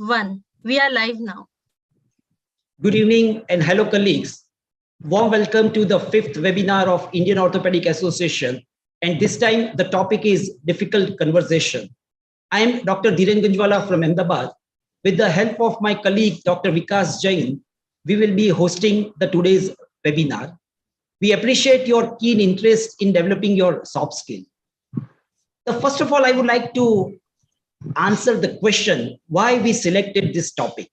1. We are live now. Good evening and hello colleagues. Warm welcome to the 5th webinar of Indian Orthopaedic Association. And this time the topic is difficult conversation. I am Dr. Dhiren Ganjwala from Ahmedabad. With the help of my colleague Dr. Vikas Jain, we will be hosting the today's webinar. We appreciate your keen interest in developing your soft skill. First of all, I would like to answer the question why we selected this topic.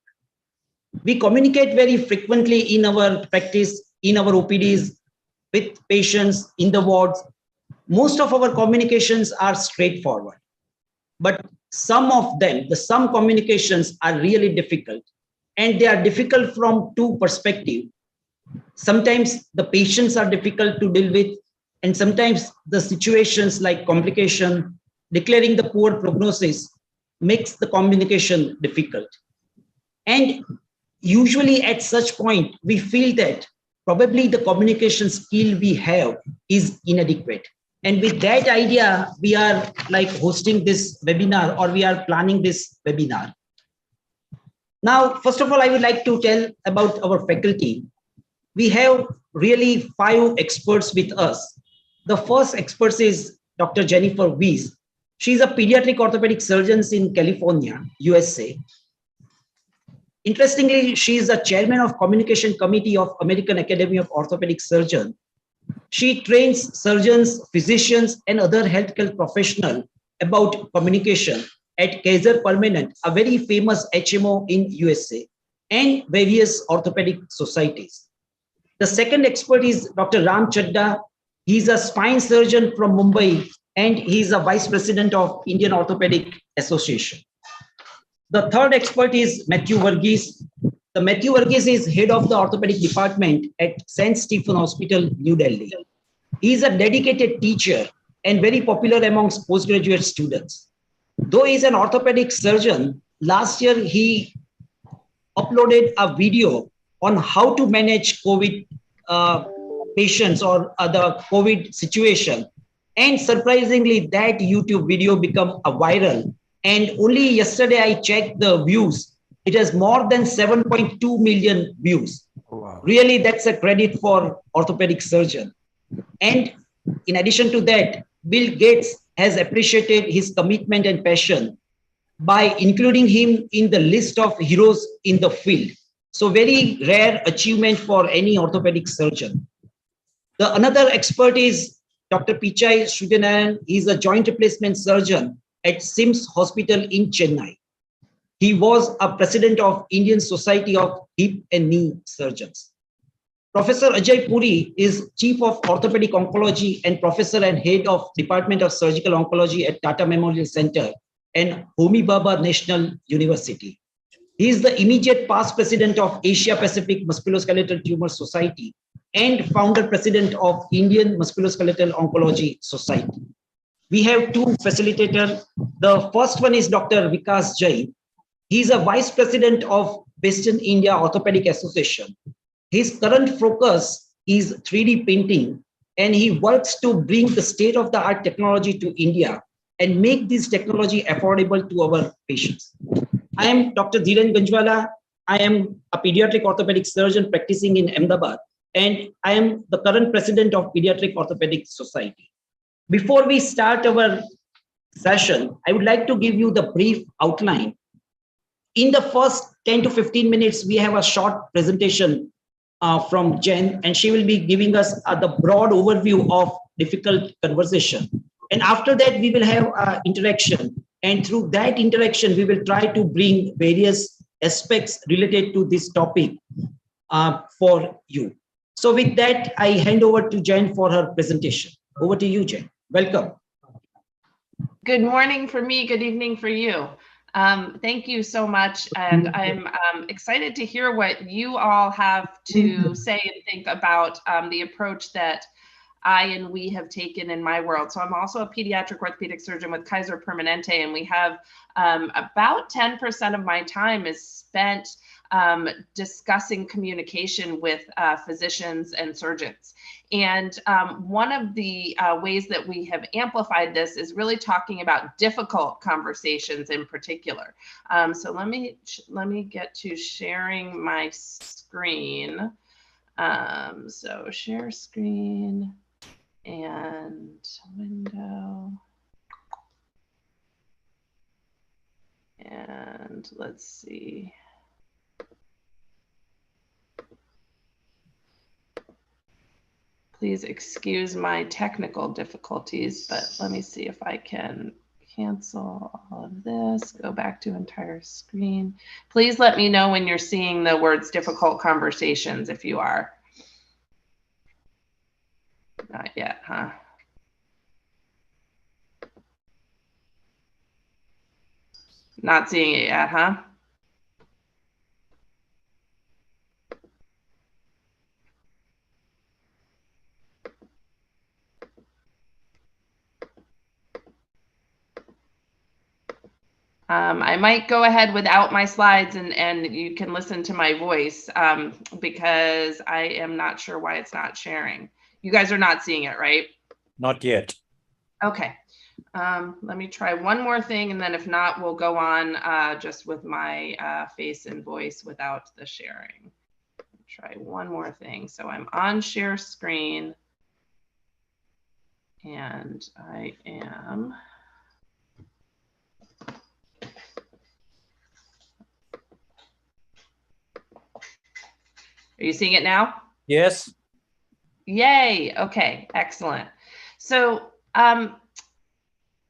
We communicate very frequently in our practice, in our OPDs, with patients in the wards. Most of our communications are straightforward, but some of them, some communications are really difficult, and they are difficult from two perspectives. Sometimes the patients are difficult to deal with, and sometimes the situations like complication, declaring the poor prognosis makes the communication difficult. And usually at such point, we feel that probably the communication skill we have is inadequate. And with that idea, we are like hosting this webinar, or we are planning this webinar. Now, first of all, I would like to tell about our faculty. We have really 5 experts with us. The first expert is Dr. Jennifer Weiss. She's a pediatric orthopedic surgeon in California, USA. Interestingly, she is the chairman of Communication Committee of American Academy of Orthopedic Surgeons. She trains surgeons, physicians, and other healthcare professionals about communication at Kaiser Permanente, a very famous HMO in USA, and various orthopedic societies. The second expert is Dr. Ram Chaddha. He's a spine surgeon from Mumbai, and he's a vice president of Indian Orthopaedic Association. The third expert is Mathew Varghese. Mathew Varghese is head of the orthopedic department at St. Stephen Hospital, New Delhi. He is a dedicated teacher and very popular amongst postgraduate students. Though he is an orthopedic surgeon, last year he uploaded a video on how to manage COVID patients or the COVID situation. And surprisingly, that YouTube video became a viral. And only yesterday I checked the views. It has more than 7.2 million views. Wow. Really, that's a credit for orthopedic surgeon. And in addition to that, Bill Gates has appreciated his commitment and passion by including him in the list of heroes in the field. So very rare achievement for any orthopedic surgeon. Another expert is Dr. Pichai Suryanarayana. He's a joint replacement surgeon at SIMS Hospital in Chennai. He was a president of Indian Society of Hip and Knee Surgeons. Professor Ajay Puri is chief of orthopedic oncology and professor and head of Department of Surgical Oncology at Tata Memorial Center and Homi Bhabha National University. He is the immediate past president of Asia Pacific Musculoskeletal Tumor Society and founder president of Indian Musculoskeletal Oncology Society. We have 2 facilitators. The first one is Dr. Vikas Jain. He is a vice president of Western India Orthopaedic Association. His current focus is 3D printing, and he works to bring the state-of-the-art technology to India and make this technology affordable to our patients. I am Dr. Dhiren Ganjwala. I am a pediatric orthopedic surgeon practicing in Ahmedabad, and I am the current president of Pediatric Orthopedic Society. Before we start our session, I would like to give you the brief outline. In the first 10 to 15 minutes, we have a short presentation from Jen, and she will be giving us the broad overview of difficult conversation. And after that, we will have interaction. And through that interaction, we will try to bring various aspects related to this topic for you. So with that, I hand over to Jen for her presentation. Over to you, Jen. Welcome. Good morning for me. Good evening for you. Thank you so much. And I'm excited to hear what you all have to say and think about the approach that I and we have taken in my world. So I'm also a pediatric orthopedic surgeon with Kaiser Permanente, and we have about 10% of my time is spent discussing communication with physicians and surgeons. And one of the ways that we have amplified this is really talking about difficult conversations in particular. So let me get to sharing my screen. So share screen and window. And let's see. Please excuse my technical difficulties, but let me see if I can cancel all of this, go back to entire screen. Please let me know when you're seeing the words difficult conversations if you are. Not yet, huh? Not seeing it yet, huh? I might go ahead without my slides and you can listen to my voice because I am not sure why it's not sharing. You guys are not seeing it, right? Not yet. Okay. Let me try one more thing, and then if not, we'll go on just with my face and voice without the sharing. Try one more thing. So I'm on share screen, and I am. Are you seeing it now? Yes. Yay. Okay, excellent. So I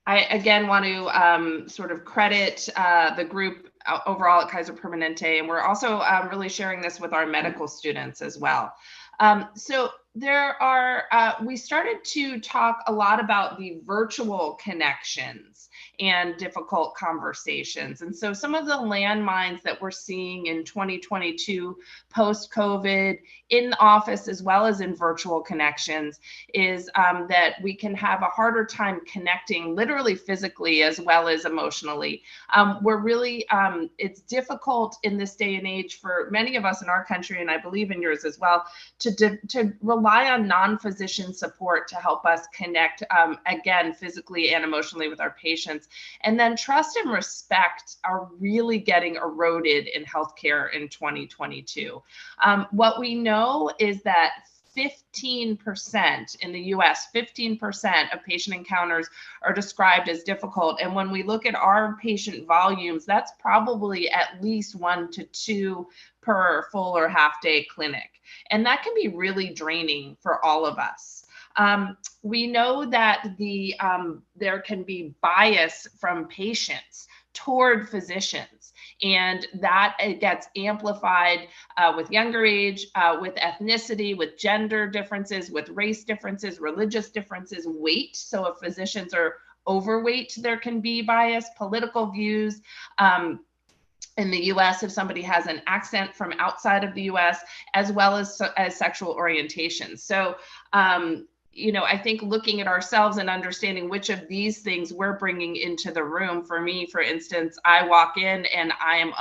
again want to sort of credit the group overall at Kaiser Permanente, and we're also really sharing this with our medical students as well. So there are, we started to talk a lot about the virtual connections and difficult conversations. And so some of the landmines that we're seeing in 2022 post-COVID in the office as well as in virtual connections is that we can have a harder time connecting literally physically as well as emotionally. We're really, it's difficult in this day and age for many of us in our country, and I believe in yours as well, to rely on non-physician support to help us connect, again, physically and emotionally with our patients. And then trust and respect are really getting eroded in healthcare in 2022. What we know is that 15% in the US, 15% of patient encounters are described as difficult. And when we look at our patient volumes, that's probably at least 1 to 2 per full or half day clinic. And that can be really draining for all of us. We know that there can be bias from patients toward physicians, and that it gets amplified with younger age, with ethnicity, with gender differences, with race differences, religious differences, weight. So if physicians are overweight, there can be bias, political views. In the US, if somebody has an accent from outside of the US, as well as sexual orientation. So, you know, I think looking at ourselves and understanding which of these things we're bringing into the room. For me, for instance, I walk in and I am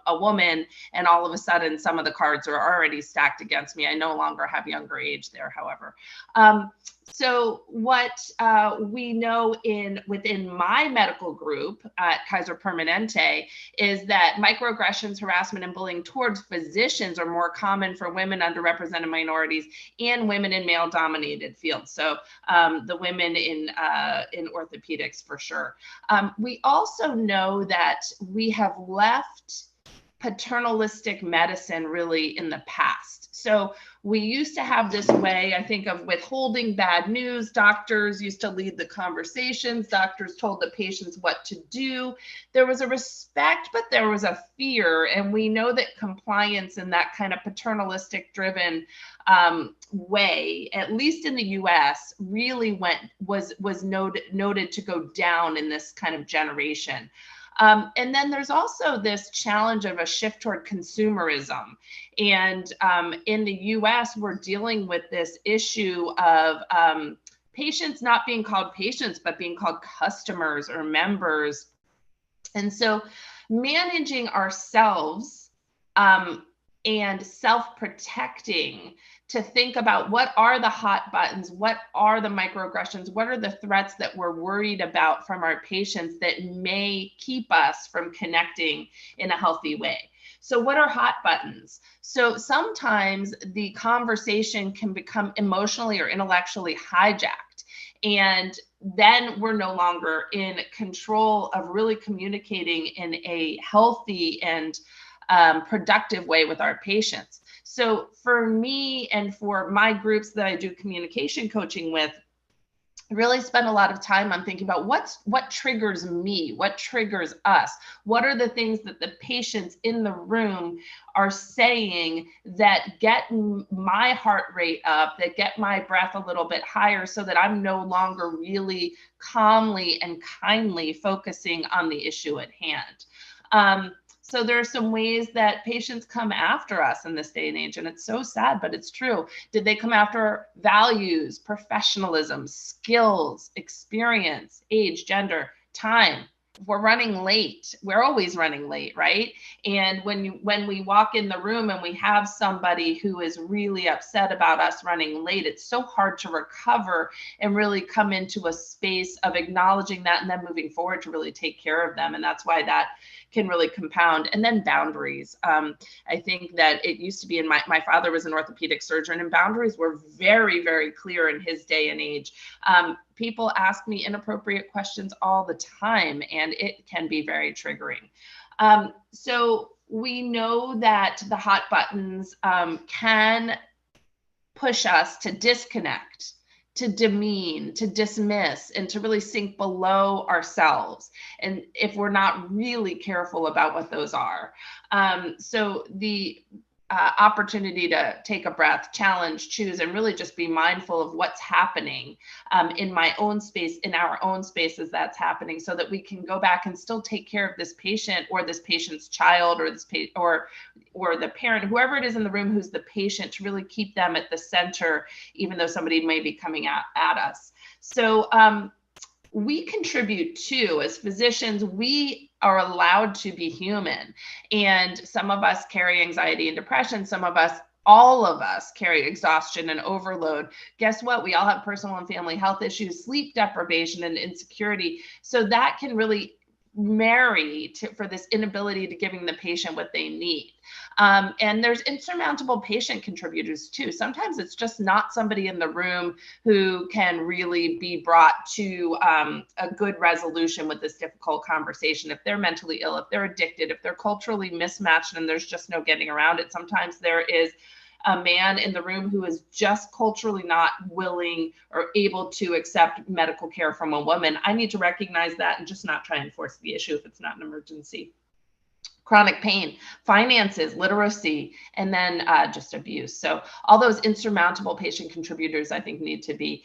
a woman, and all of a sudden some of the cards are already stacked against me. I no longer have younger age there, however. So what we know within my medical group at Kaiser Permanente is that microaggressions, harassment, and bullying towards physicians are more common for women, underrepresented minorities, and women in male-dominated fields. So the women in orthopedics for sure. We also know that we have left paternalistic medicine really in the past. So we used to have this way, I think, of withholding bad news. Doctors used to lead the conversations. Doctors told the patients what to do. There was a respect, but there was a fear. And we know that compliance in that kind of paternalistic driven way, at least in the US, really was noted to go down in this kind of generation. And then there's also this challenge of a shift toward consumerism. And in the US, we're dealing with this issue of patients not being called patients, but being called customers or members. And so managing ourselves and self-protecting to think about what are the hot buttons, what are the microaggressions, what are the threats that we're worried about from our patients that may keep us from connecting in a healthy way. So what are hot buttons? So sometimes the conversation can become emotionally or intellectually hijacked. And then we're no longer in control of really communicating in a healthy and productive way with our patients. So for me and for my groups that I do communication coaching with, really spend a lot of time on thinking about what triggers me, what triggers us, what are the things that the patients in the room are saying that get my heart rate up, that get my breath a little bit higher, so that I'm no longer really calmly and kindly focusing on the issue at hand. So there are some ways that patients come after us in this day and age, and it's so sad, but it's true. Did they come after values, professionalism, skills, experience, age, gender, time? We're running late. We're always running late, right? And when we walk in the room and we have somebody who is really upset about us running late, it's so hard to recover and really come into a space of acknowledging that and then moving forward to really take care of them. And that's why that can really compound. And then boundaries. I think that it used to be, my father was an orthopedic surgeon, and boundaries were very, very clear in his day and age. People ask me inappropriate questions all the time, and it can be very triggering. So we know that the hot buttons can push us to disconnect, to demean, to dismiss, and to really sink below ourselves. And if we're not really careful about what those are. So the opportunity to take a breath, challenge, choose, and really just be mindful of what's happening in my own space, in our own space as that's happening, so that we can go back and still take care of this patient or this patient's child or this or the parent, whoever it is in the room who's the patient, to really keep them at the center, even though somebody may be coming at us. So we contribute too, as physicians. We are allowed to be human, and some of us carry anxiety and depression. Some of us, all of us, carry exhaustion and overload. Guess what? We all have personal and family health issues, sleep deprivation and insecurity. So that can really marry for this inability to giving the patient what they need. And there's insurmountable patient contributors too. Sometimes it's just not somebody in the room who can really be brought to a good resolution with this difficult conversation. If they're mentally ill, if they're addicted, if they're culturally mismatched and there's just no getting around it, sometimes there is a man in the room who is just culturally not willing or able to accept medical care from a woman. I need to recognize that and just not try and force the issue if it's not an emergency. Chronic pain, finances, literacy, and then just abuse. So all those insurmountable patient contributors, I think, need to be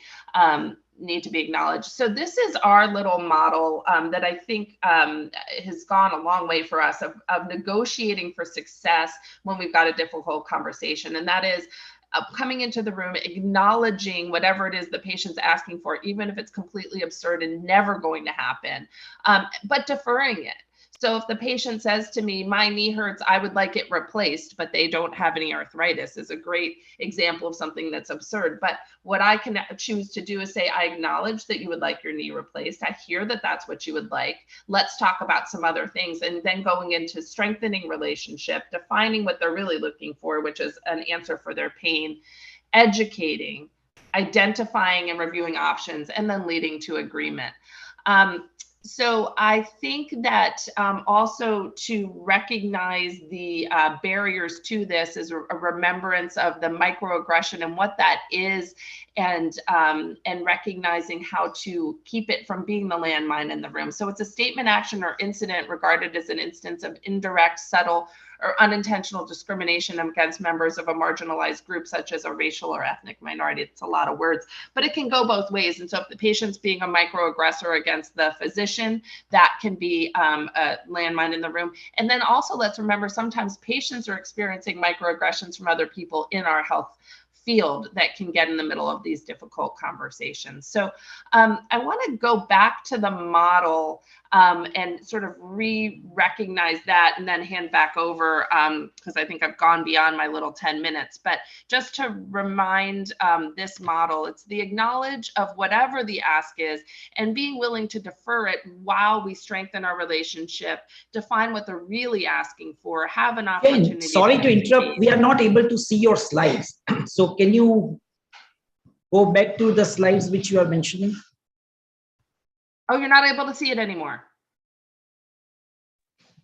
acknowledged. So this is our little model that I think has gone a long way for us of negotiating for success when we've got a difficult conversation. And that is coming into the room, acknowledging whatever it is the patient's asking for, even if it's completely absurd and never going to happen, but deferring it. So if the patient says to me, my knee hurts, I would like it replaced, but they don't have any arthritis, is a great example of something that's absurd. But what I can choose to do is say, I acknowledge that you would like your knee replaced. I hear that that's what you would like. Let's talk about some other things. And then going into strengthening relationship, defining what they're really looking for, which is an answer for their pain, educating, identifying and reviewing options, and then leading to agreement. So I think that also to recognize the barriers to this is a remembrance of the microaggression and what that is, and recognizing how to keep it from being the landmine in the room. So it's a statement, action, or incident regarded as an instance of indirect, subtle, or unintentional discrimination against members of a marginalized group, such as a racial or ethnic minority. It's a lot of words, but it can go both ways. And so if the patient's being a microaggressor against the physician, physician, that can be a landmine in the room. And then also let's remember, sometimes patients are experiencing microaggressions from other people in our health field that can get in the middle of these difficult conversations. So I want to go back to the model and sort of recognize that, and then hand back over, because I think I've gone beyond my little 10 minutes. But just to remind this model, it's the acknowledge of whatever the ask is and being willing to defer it while we strengthen our relationship, define what they're really asking for, have an opportunity. Jane, sorry to interrupt. We are not able to see your slides. So can you go back to the slides which you are mentioning? Oh, you're not able to see it anymore.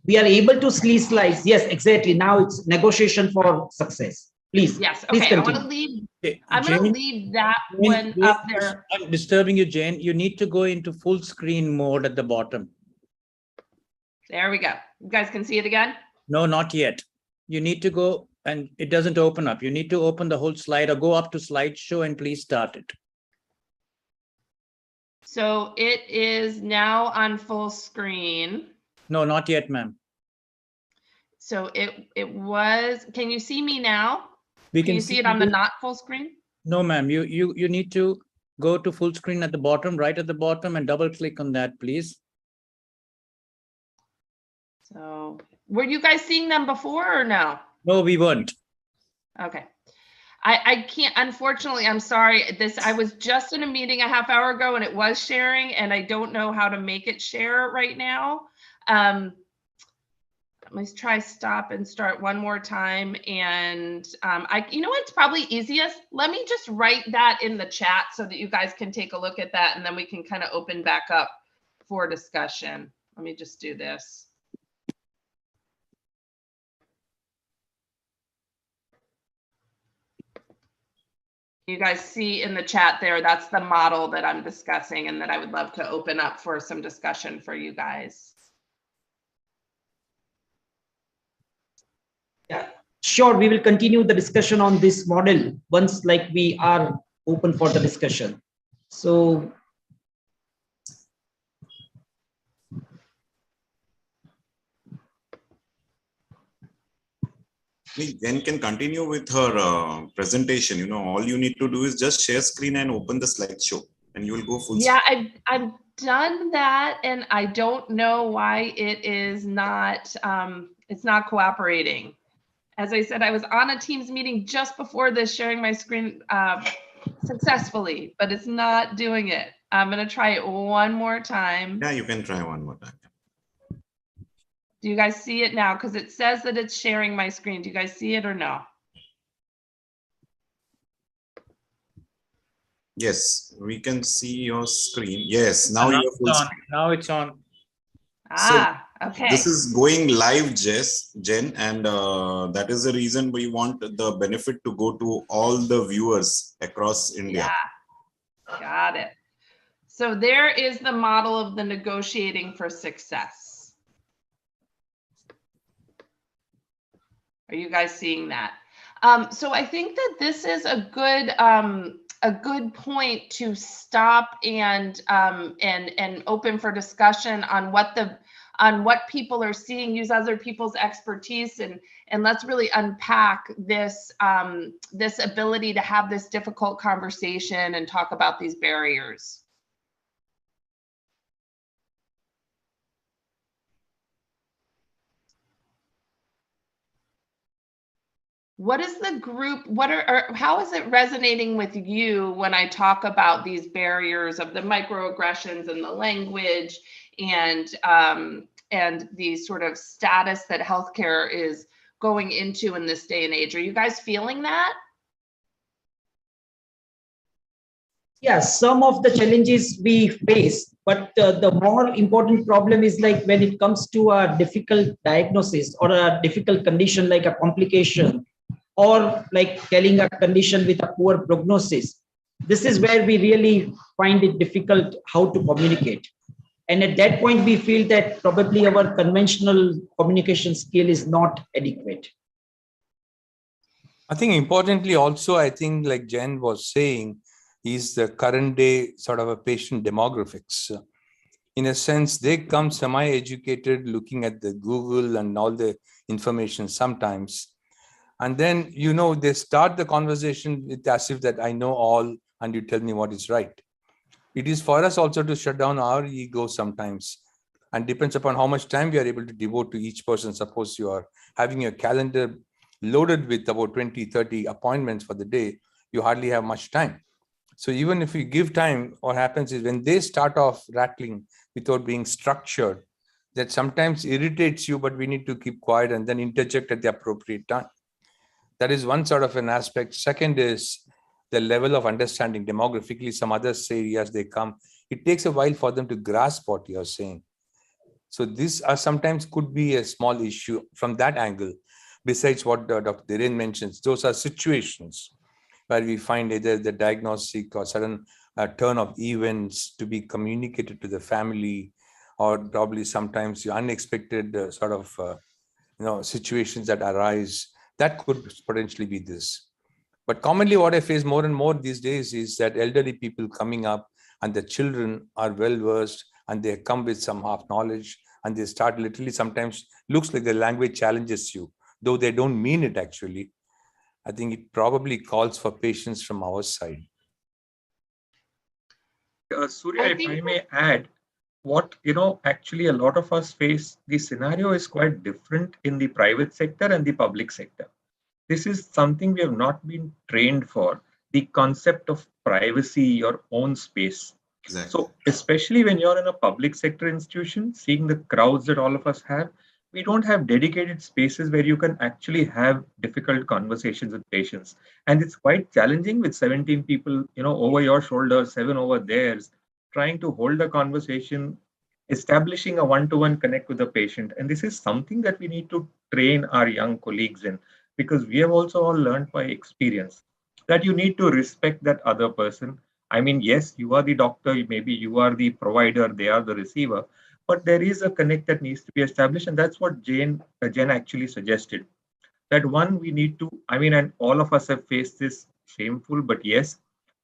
We are able to see slides. Yes, exactly. Now it's negotiation for success. Please. Yes. Please Okay. continue. I want to leave. Okay, I'm going to leave that one up there. I'm disturbing you, Jane. You need to go into full screen mode at the bottom. There we go. You guys can see it again? No, not yet. You need to go, and it doesn't open up. You need to open the whole slide or go up to slideshow and please start it. So it is now on full screen. No, not yet, ma'am. So it was, can you see me now? We Can you see it on the not full screen? No, ma'am. You need to go to full screen at the bottom, right at the bottom, and double click on that, please. So were you guys seeing them before or no? No, we weren't. Okay. I can't, unfortunately, I'm sorry. I was just in a meeting a half hour ago and it was sharing, and I don't know how to make it share right now. Let's try stop and start one more time. And you know what's probably easiest? Let me just write that in the chat so that you guys can take a look at that, and then we can kind of open back up for discussion. Let me just do this. You guys see in the chat there, that's the model that I'm discussing and that I would love to open up for some discussion for you guys. Yeah, sure. We will continue the discussion on this model once we are open for the discussion. So Jen can continue with her presentation. You know, all you need to do is just share screen and open the slideshow, and you will go full Yeah, screen. I've done that, and I don't know why it is not. It's not cooperating. As I said, I was on a Teams meeting just before this, sharing my screen successfully, but it's not doing it. I'm going to try it one more time. Yeah, you can try one more time. Do you guys see it now? Because it says that it's sharing my screen. Do you guys see it or no? Yes, we can see your screen. Yes, now you're full screen. Now it's on. Ah, okay. This is going live, Jen, and that is the reason we want the benefit to go to all the viewers across India. Yeah, got it. So there is the model of the negotiating for success. Are you guys seeing that? So I think that this is a good point to stop and open for discussion on what people are seeing, use other people's expertise, and let's really unpack this this ability to have this difficult conversation and talk about these barriers. What is the group, how is it resonating with you when I talk about these barriers of the microaggressions and the language and the sort of status that healthcare is going into in this day and age? Are you guys feeling that? yeah, some of the challenges we face, but the more important problem is when it comes to a difficult diagnosis or a difficult condition like a complication, or telling a condition with a poor prognosis. This is where we really find it difficult how to communicate. And at that point, we feel that probably our conventional communication skill is not adequate. I think importantly also, I think like Jen was saying, is the current day sort of a patient demographics. in a sense, they come semi-educated, looking at the Google and all the information sometimes. And then, they start the conversation with as if that I know all and you tell me what is right. It is for us also to shut down our ego sometimes, and depends upon how much time we are able to devote to each person. Suppose you are having your calendar loaded with about 20, 30 appointments for the day, you hardly have much time. So even if you give time, what happens is when they start off rattling without being structured, that sometimes irritates you, but we need to keep quiet and then interject at the appropriate time. That is one sort of an aspect. Second is the level of understanding. Demographically, some other areas they come, it takes a while for them to grasp what you're saying. So these are sometimes could be a small issue from that angle. Besides what Dr. Dhiren mentions, those are situations where we find either the diagnostic or sudden turn of events to be communicated to the family, or probably sometimes the unexpected situations that arise. That could potentially be this. But commonly what I face more and more these days is that elderly people coming up and the children are well versed and they come with some half knowledge and they start literally, sometimes looks like the language challenges you, though they don't mean it actually. I think it probably calls for patience from our side. Surya, if I may add, actually a lot of us face, the scenario is quite different in the private sector and the public sector. This is something we have not been trained for, the concept of privacy, your own space. Exactly. So especially when you're in a public sector institution, seeing the crowds that all of us have, we don't have dedicated spaces where you can actually have difficult conversations with patients. And it's quite challenging with 17 people, over your shoulder, 7 over theirs, trying to hold a conversation, establishing a one-to-one connect with the patient. And this is something that we need to train our young colleagues in, because we have also all learned by experience that you need to respect that other person. I mean, yes, you are the doctor, maybe you are the provider, they are the receiver, but there is a connect that needs to be established. And that's what Jen actually suggested. That one, we need to, and all of us have faced this shameful, but yes,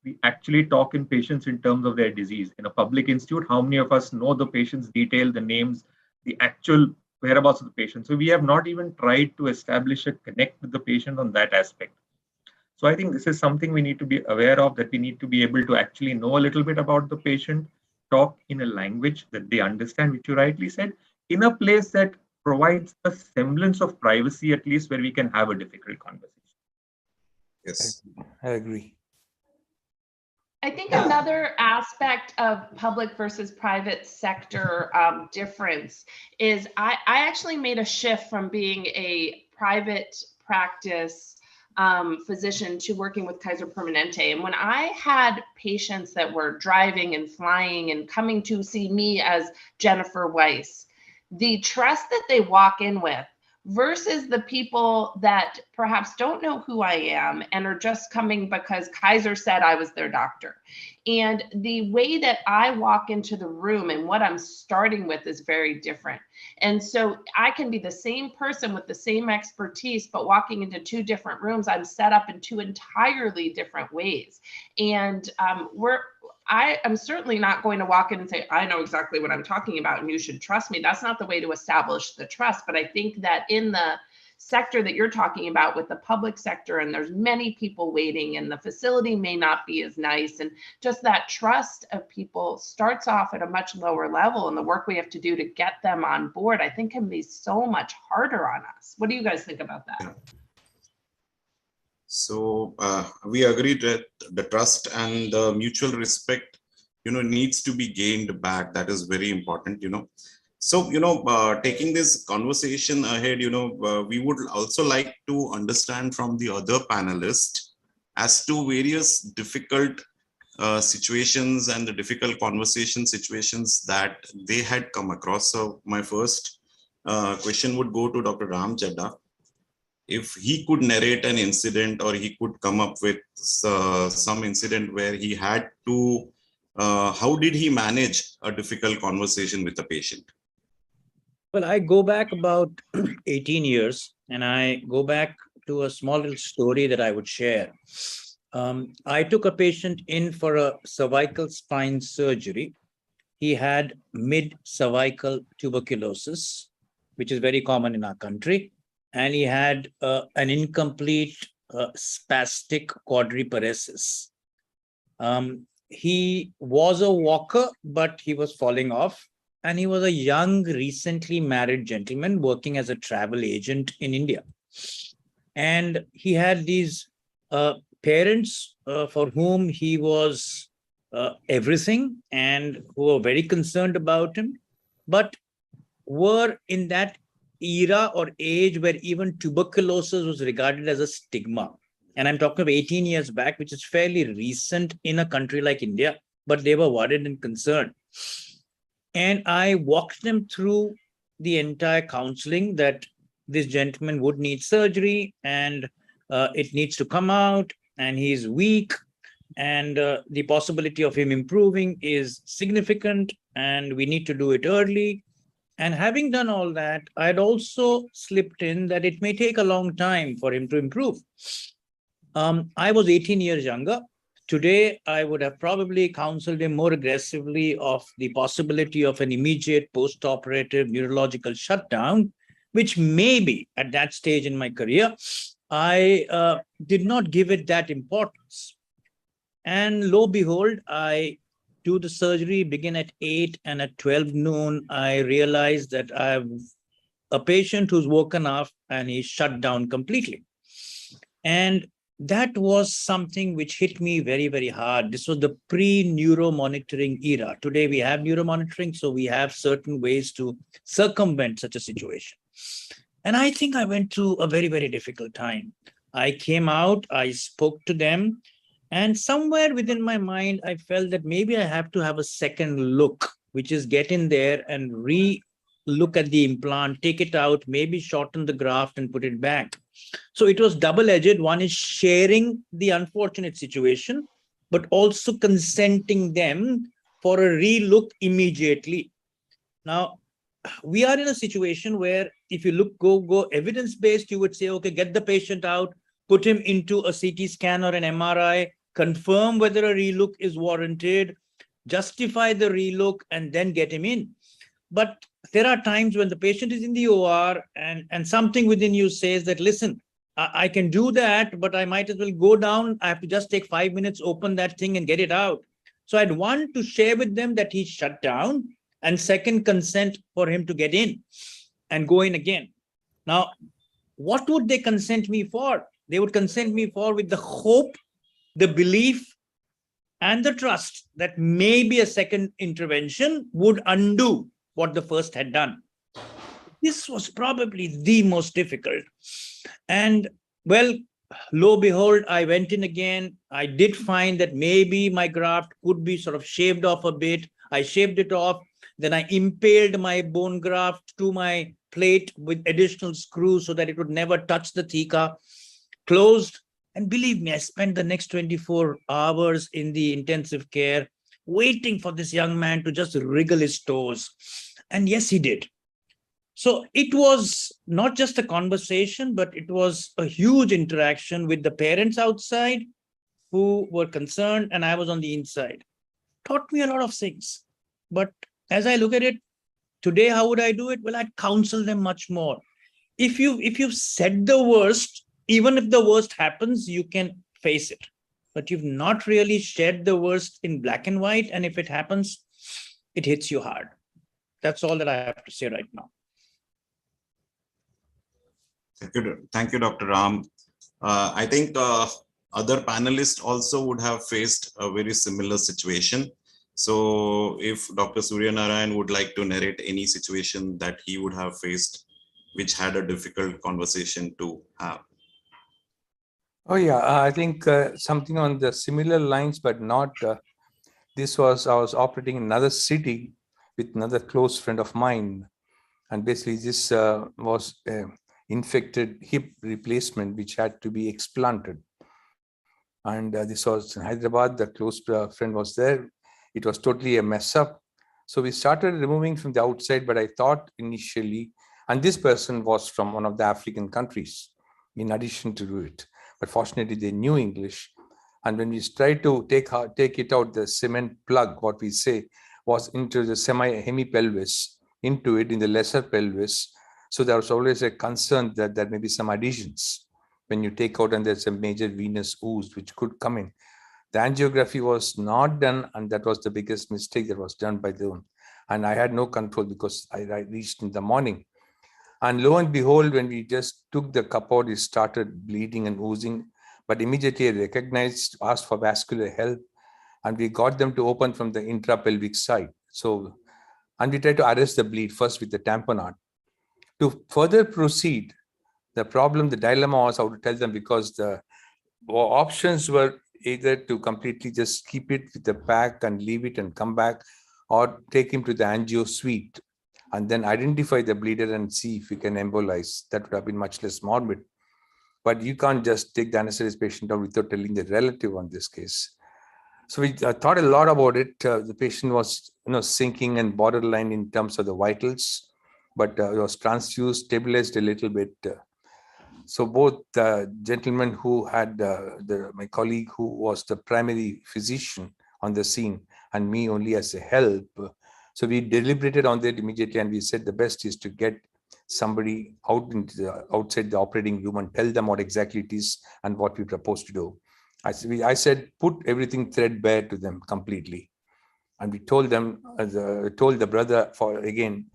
we actually talk in patients in terms of their disease. In a public institute, how many of us know the patient's detail, the names, the actual whereabouts of the patient? So we have not even tried to establish a connect with the patient on that aspect. So I think this is something we need to be aware of, that we need to be able to actually know a little bit about the patient, talk in a language that they understand, which you rightly said, in a place that provides a semblance of privacy, at least where we can have a difficult conversation. Yes. I agree. I think another aspect of public versus private sector difference is I actually made a shift from being a private practice physician to working with Kaiser Permanente. And when I had patients that were driving and flying and coming to see me as Jennifer Weiss, the trust that they walk in with versus the people that perhaps don't know who I am and are just coming because Kaiser said I was their doctor. And the way that I walk into the room and what I'm starting with is very different. And so I can be the same person with the same expertise, but walking into two different rooms, I'm set up in two entirely different ways. And I am certainly not going to walk in and say, I know exactly what I'm talking about and you should trust me. That's not the way to establish the trust. But I think that in the sector that you're talking about with the public sector, and there's many people waiting and the facility may not be as nice, and just that trust of people starts off at a much lower level, and the work we have to do to get them on board, I think, can be so much harder on us. What do you guys think about that? Yeah. So we agree that the trust and the mutual respect, needs to be gained back. That is very important, So, taking this conversation ahead, we would also like to understand from the other panelists as to various difficult situations and the difficult conversation situations that they had come across. So my first question would go to Dr. Ram Chaddha. If he could narrate an incident or he could come up with some incident where he had to, how did he manage a difficult conversation with a patient? Well, I go back about 18 years and I go back to a small little story that I would share. I took a patient in for a cervical spine surgery. he had mid-cervical tuberculosis, which is very common in our country. And he had an incomplete spastic quadriparesis. He was a walker, but he was falling off. And he was a young, recently married gentleman working as a travel agent in India. And he had these parents for whom he was everything and who were very concerned about him, but were in that era or age where even tuberculosis was regarded as a stigma. And I'm talking of 18 years back, which is fairly recent in a country like India, but they were worried and concerned. And I walked them through the entire counseling that this gentleman would need surgery and it needs to come out and he's weak and the possibility of him improving is significant and we need to do it early. And having done all that, I'd also slipped in that it may take a long time for him to improve. I was 18 years younger. Today, I would have probably counseled him more aggressively of the possibility of an immediate post-operative neurological shutdown, which maybe at that stage in my career, I did not give it that importance. And lo and behold, I do the surgery, begin at 8, and at 12 noon, I realized that I have a patient who's woken up and he's shut down completely. And that was something which hit me very, very hard. This was the pre-neuromonitoring era. Today we have neuromonitoring, so we have certain ways to circumvent such a situation. And I think I went through a very, very difficult time. I came out, I spoke to them, and somewhere within my mind, I felt that maybe I have to have a second look, which is get in there and re-look at the implant, take it out, maybe shorten the graft and put it back. So it was double-edged. One is sharing the unfortunate situation, but also consenting them for a re-look immediately. Now, we are in a situation where if you look, go evidence-based, you would say, okay, get the patient out, put him into a CT scan or an MRI, confirm whether a relook is warranted, justify the relook, and then get him in. But there are times when the patient is in the OR and something within you says that, listen, I can do that, but I might as well go down. I have to just take 5 minutes, open that thing and get it out. So I'd want to share with them that he's shut down, and second, consent for him to get in and go in again. Now, what would they consent me for? They would consent me for with the hope, the belief, and the trust that maybe a second intervention would undo what the first had done. This was probably the most difficult. And well, lo and behold, I went in again. I did find that maybe my graft could be sort of shaved off a bit. I shaved it off. Then I impaled my bone graft to my plate with additional screws so that it would never touch the theca, closed. And believe me, I spent the next 24 hours in the intensive care waiting for this young man to just wriggle his toes. And yes, he did. So it was not just a conversation, but it was a huge interaction with the parents outside who were concerned, and I was on the inside. Taught me a lot of things. But as I look at it today, how would I do it? Well, I'd counsel them much more. If you've said the worst, even if the worst happens, you can face it. But you've not really shared the worst in black and white. And if it happens, it hits you hard. That's all that I have to say right now. Thank you, Dr. Ram. I think other panelists also would have faced a very similar situation. So if Dr. Suryanarayan would like to narrate any situation that he would have faced, which had a difficult conversation to have. Oh yeah, I think something on the similar lines, but not, I was operating in another city with another close friend of mine. And basically this was infected hip replacement, which had to be explanted. And this was in Hyderabad, the close friend was there. It was totally a mess up. So we started removing from the outside, but I thought initially, and this person was from one of the African countries, in addition to do it. But fortunately, they knew English. And when we tried to take it out, the cement plug, what we say, was into the hemipelvis, into it in the lesser pelvis. So there was always a concern that there may be some adhesions when you take out and there's a major venous ooze which could come in. The angiography was not done, and that was the biggest mistake that was done by them. And I had no control because I reached in the morning. And lo and behold, when we just took the cup out, it started bleeding and oozing. But immediately I recognized, asked for vascular help, and we got them to open from the intrapelvic side. So, and we tried to arrest the bleed first with the tamponade. To further proceed, the dilemma was how to tell them, because the options were either to completely just keep it with the pack and leave it and come back, or take him to the angio suite and then identify the bleeder and see if we can embolize. That would have been much less morbid. But you can't just take the anesthetized patient out without telling the relative on this case. So we thought a lot about it. The patient was sinking and borderline in terms of the vitals, but was transfused, stabilized a little bit. So both the gentleman who had, my colleague who was the primary physician on the scene, and me only as a help. So we deliberated on that immediately, and we said the best is to get somebody out into outside the operating room and tell them what exactly it is and what we propose to do. I said, put everything threadbare to them completely. And we told them, told the brother, for again,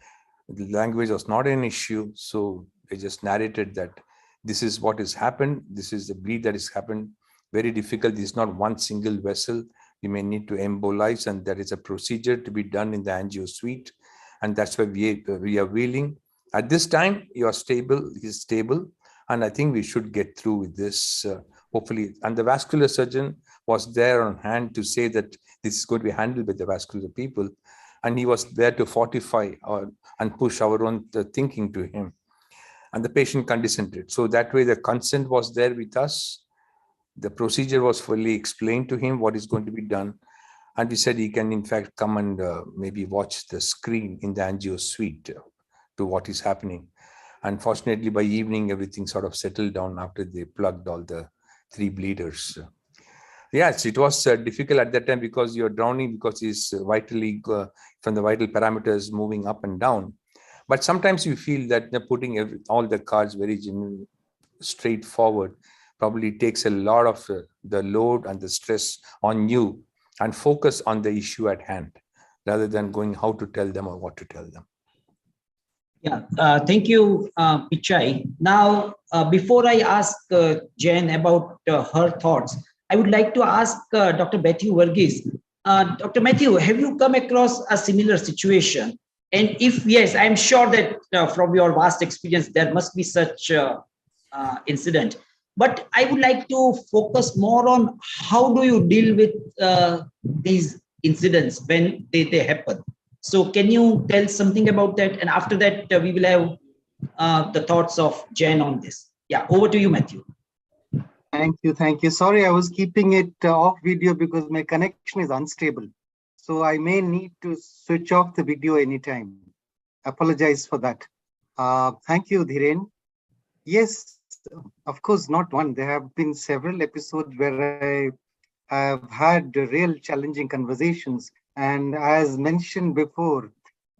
the language was not an issue. So they just narrated that this is what has happened. This is the bleed that has happened. Very difficult. This is not one single vessel. You may need to embolize, and there is a procedure to be done in the angio suite. And that's why we are wheeling. At this time, you are stable, he's stable. And I think we should get through with this, hopefully. And the vascular surgeon was there on hand to say that this is going to be handled by the vascular people. And he was there to fortify and push our own thinking to him. And the patient condescended. So that way the consent was there with us. The procedure was fully explained to him, what is going to be done. And we said he can in fact come and maybe watch the screen in the angio suite to what is happening. Unfortunately, by evening, everything sort of settled down after they plugged all the 3 bleeders. Yes, it was difficult at that time because you're drowning, because he's vitally from the vital parameters moving up and down. But sometimes you feel that putting all the cards very straightforward probably takes a lot of the load and the stress on you, and focus on the issue at hand rather than going how to tell them or what to tell them. Yeah, thank you, Pichai. Now, before I ask Jain about her thoughts, I would like to ask Dr. Mathew Varghese. Dr. Mathew, have you come across a similar situation? And if yes, I'm sure that from your vast experience, there must be such incident. But I would like to focus more on how do you deal with these incidents when they happen. So can you tell something about that? And after that, we will have the thoughts of Jain on this. Yeah, over to you, Mathew. Thank you. Thank you. Sorry, I was keeping it off video because my connection is unstable. So I may need to switch off the video anytime. Apologize for that. Thank you, Dhiren. Yes, of course, not one. There have been several episodes where I have had real challenging conversations. And as mentioned before,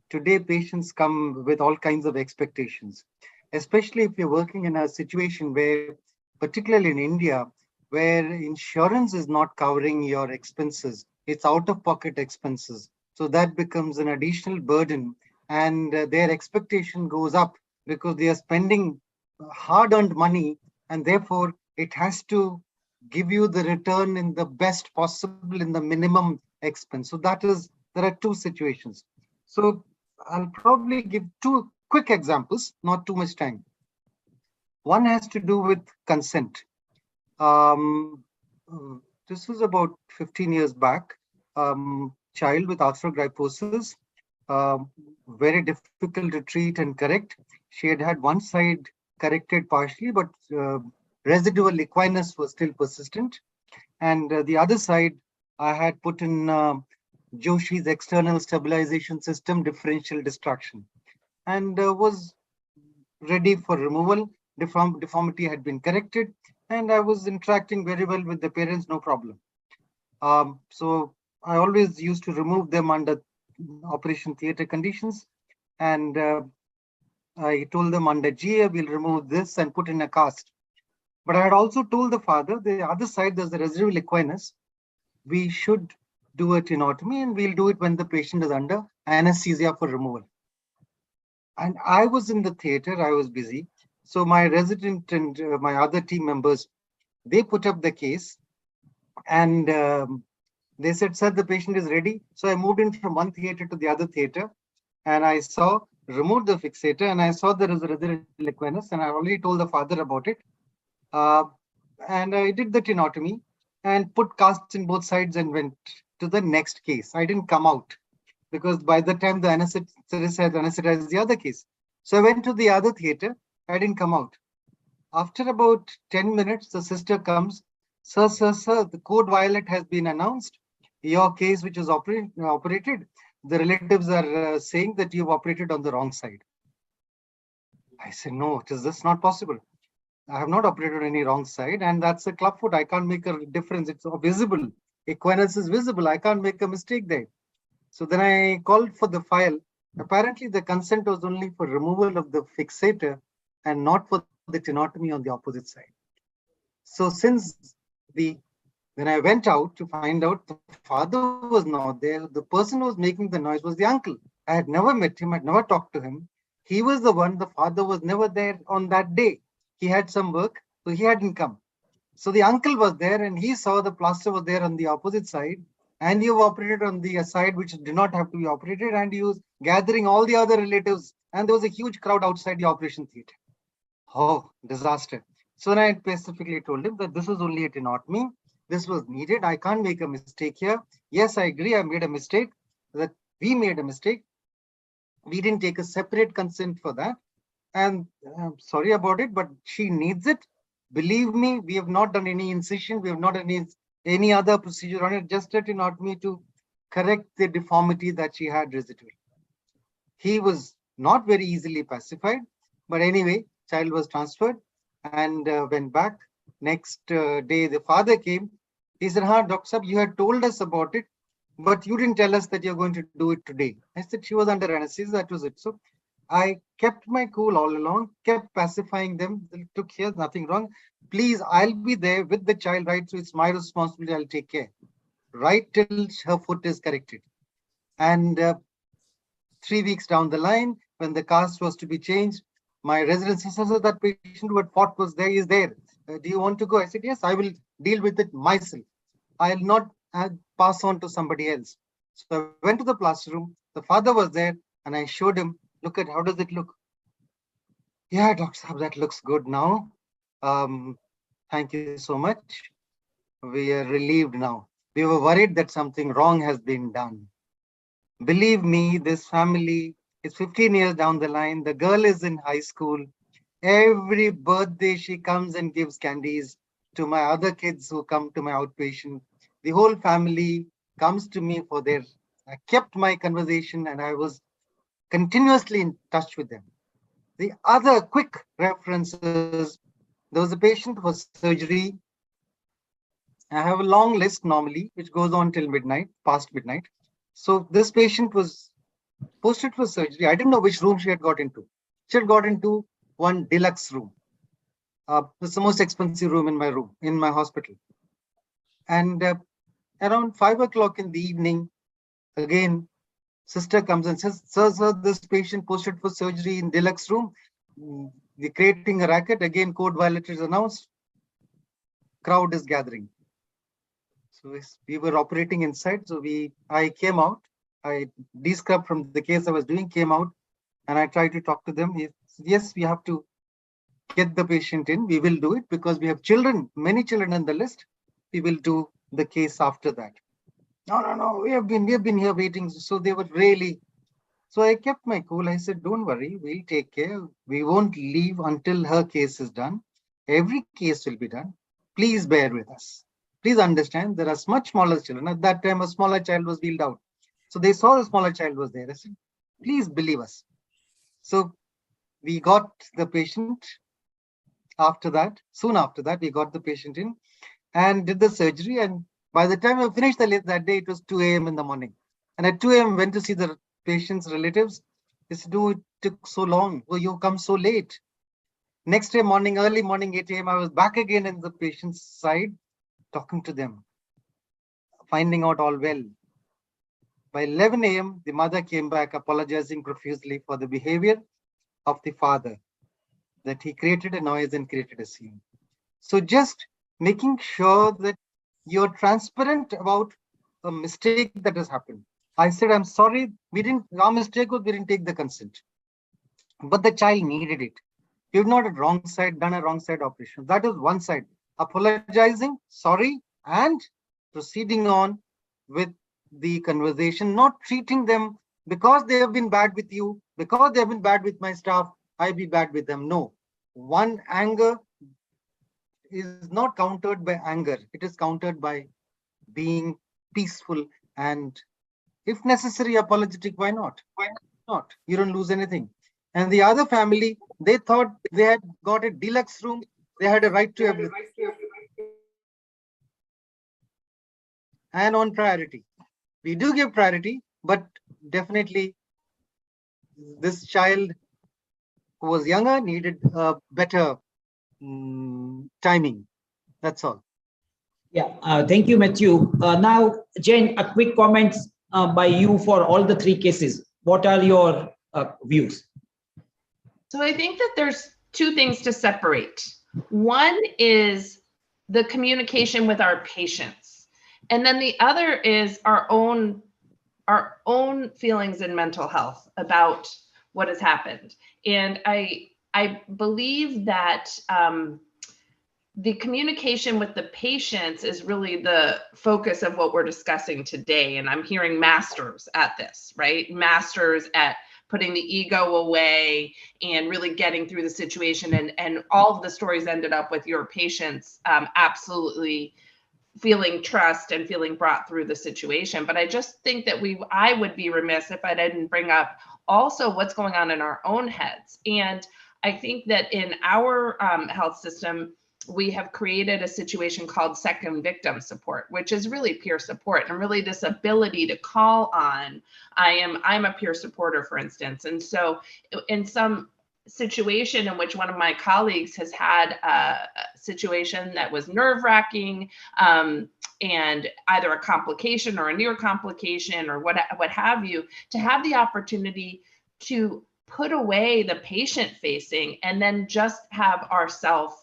today patients come with all kinds of expectations, especially if you're working in a situation where, particularly in India, where insurance is not covering your expenses, it's out-of-pocket expenses. So that becomes an additional burden, and their expectation goes up because they are spending hard-earned money, and therefore it has to give you the return in the best possible in the minimum expense. So there are 2 situations. So I'll probably give 2 quick examples, not too much time. One has to do with consent. This was about 15 years back. Child with arthrogryposis, very difficult to treat and correct. She had one side corrected partially, but residual equinus was still persistent. And the other side, I had put in Joshi's external stabilization system differential distraction, and was ready for removal. Deformity had been corrected, and I was interacting very well with the parents, no problem. So I always used to remove them under operation theatre conditions. And I told them under GA, we'll remove this and put in a cast. But I had also told the father, the other side, there's the residual equinus. We should do a tenotomy, and we'll do it when the patient is under anesthesia for removal. And I was in the theater, I was busy. So my resident and my other team members, they put up the case, and they said, sir, the patient is ready. So I moved in from one theater to the other theater, and I saw, removed the fixator, and I saw there is a residual equinus, and I already told the father about it. And I did the tenotomy and put casts in both sides and went to the next case. I didn't come out because by the time the anesthetist had anesthetized the other case. So I went to the other theater. I didn't come out. After about 10 minutes, the sister comes. Sir, the code violet has been announced. Your case, which is operated, the relatives are saying that you've operated on the wrong side. I said, no, it is this not possible. I have not operated on any wrong side, and that's a clubfoot. I can't make a difference. It's visible. Equinus is visible. I can't make a mistake there. So then I called for the file. Apparently, the consent was only for removal of the fixator and not for the tenotomy on the opposite side. So when I went out to find out, the father was not there. The person who was making the noise was the uncle. I had never met him. I had never talked to him. He was the one. The father was never there on that day. He had some work, so he hadn't come. So the uncle was there, and he saw the plaster was there on the opposite side, and you operated on the side which did not have to be operated, and he was gathering all the other relatives, and there was a huge crowd outside the operation theatre. Oh, disaster. So then I specifically told him that this was only a tenotomy. This was needed. I can't make a mistake here. Yes, I agree. I made a mistake. That we made a mistake. We didn't take a separate consent for that. And I'm sorry about it, but she needs it. Believe me, we have not done any incision. We have not done any other procedure on it, just a tenotomy to correct the deformity that she had residual. He was not very easily pacified, but anyway, child was transferred and went back. Next day, the father came. He said, Doctor Sahab, you had told us about it, but you didn't tell us that you're going to do it today. I said, she was under anesthesia, that was it. So I kept my cool all along, kept pacifying them. Look, here's nothing wrong. Please, I'll be there with the child, right? So it's my responsibility. I'll take care. Right till her foot is corrected. And 3 weeks down the line, when the cast was to be changed, my resident said, that patient who had fought was there, is there. Do you want to go? I said, yes, I will deal with it myself. I'll not pass on to somebody else. So I went to the plaster room. The father was there, and I showed him, look at how does it look? Yeah, Dr. Sahab, that looks good now. Thank you so much. We are relieved now. We were worried that something wrong has been done. Believe me, this family is 15 years down the line. The girl is in high school. Every birthday she comes and gives candies to my other kids who come to my outpatient. The whole family comes to me for their, I kept my conversation and I was continuously in touch with them. The other quick references, there was a patient for surgery. I have a long list normally, which goes on till midnight, past midnight. So this patient was posted for surgery. I didn't know which room she had got into. She had got into one deluxe room. It's the most expensive room in my hospital. And around 5 o'clock in the evening, again, sister comes and says, sir, this patient posted for surgery in deluxe room. We're creating a racket. Again, code violet is announced. Crowd is gathering. So we were operating inside. So I came out. I de-scrubbed from the case I was doing, came out, and I tried to talk to them. Yes, we have to get the patient in. We will do it because we have children, many children on the list. We will do the case after that. No, we have been here waiting. So they were really, so I kept my cool. I said, don't worry, we'll take care. We won't leave until her case is done. Every case will be done. Please bear with us. Please understand there are much smaller children. At that time, a smaller child was wheeled out. So they saw the smaller child was there. I said, please believe us. So we got the patient after that. Soon after that, we got the patient in and did the surgery. And by the time I finished the list that day, it was 2 a.m. in the morning. And at 2 a.m. went to see the patient's relatives. They said, "Oh, it took so long. Oh, you come so late." Next day morning, early morning, 8 a.m., I was back again in the patient's side, talking to them, finding out all well. By 11 a.m., the mother came back apologizing profusely for the behavior of the father, that he created a noise and created a scene. So just making sure that you're transparent about a mistake that has happened. I said, "I'm sorry, our mistake was we didn't take the consent. But the child needed it. You've not done a wrong side operation." That is one side. Apologizing, sorry, and proceeding on with the conversation, not treating them because they have been bad with you, because they have been bad with my staff, I be bad with them. No. One anger is not countered by anger. It is countered by being peaceful and, if necessary, apologetic. Why not? Why not? You don't lose anything. And the other family, they thought they had got a deluxe room. They had a right to everything. And on priority. We do give priority, but definitely this child who was younger needed a better timing. That's all. Yeah, thank you, Mathew. Now, Jain, a quick comments by you for all the three cases. What are your views? So I think that there's two things to separate. One is the communication with our patients, and then the other is our own feelings and mental health about what has happened. And I believe that the communication with the patients is really the focus of what we're discussing today. And I'm hearing masters at this, right? Masters at putting the ego away and really getting through the situation. And all of the stories ended up with your patients absolutely feeling trust and feeling brought through the situation. But I just think that I would be remiss if I didn't bring up also what's going on in our own heads. And I think that in our health system, we have created a situation called second victim support, which is really peer support and really this ability to call on. I'm a peer supporter, for instance. And so in some situation in which one of my colleagues has had a situation that was nerve-wracking and either a complication or a near complication or what have you, to have the opportunity to put away the patient facing and then just have ourselves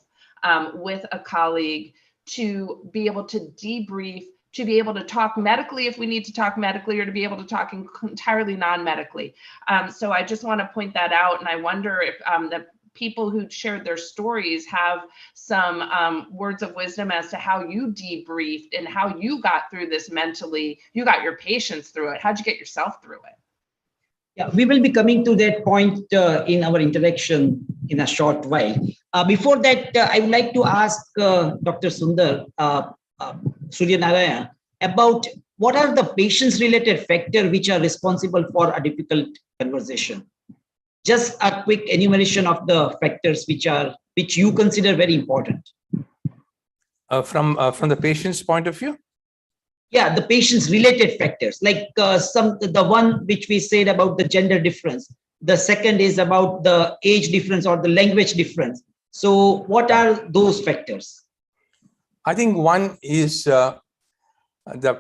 with a colleague to be able to debrief, to be able to talk medically if we need to talk medically, or to be able to talk entirely non-medically. So I just want to point that out. And I wonder if the people who shared their stories have some words of wisdom as to how you debriefed and how you got through this mentally. You got your patients through it. How'd you get yourself through it? Yeah, we will be coming to that point in our interaction in a short while. Before that, I would like to ask Dr. Suryanarayana about what are the patients-related factors which are responsible for a difficult conversation. Just a quick enumeration of the factors which you consider very important. From the patient's point of view? Yeah, the patient's related factors, like the one which we said about the gender difference. The second is about the age difference or the language difference. So what are those factors? I think one is that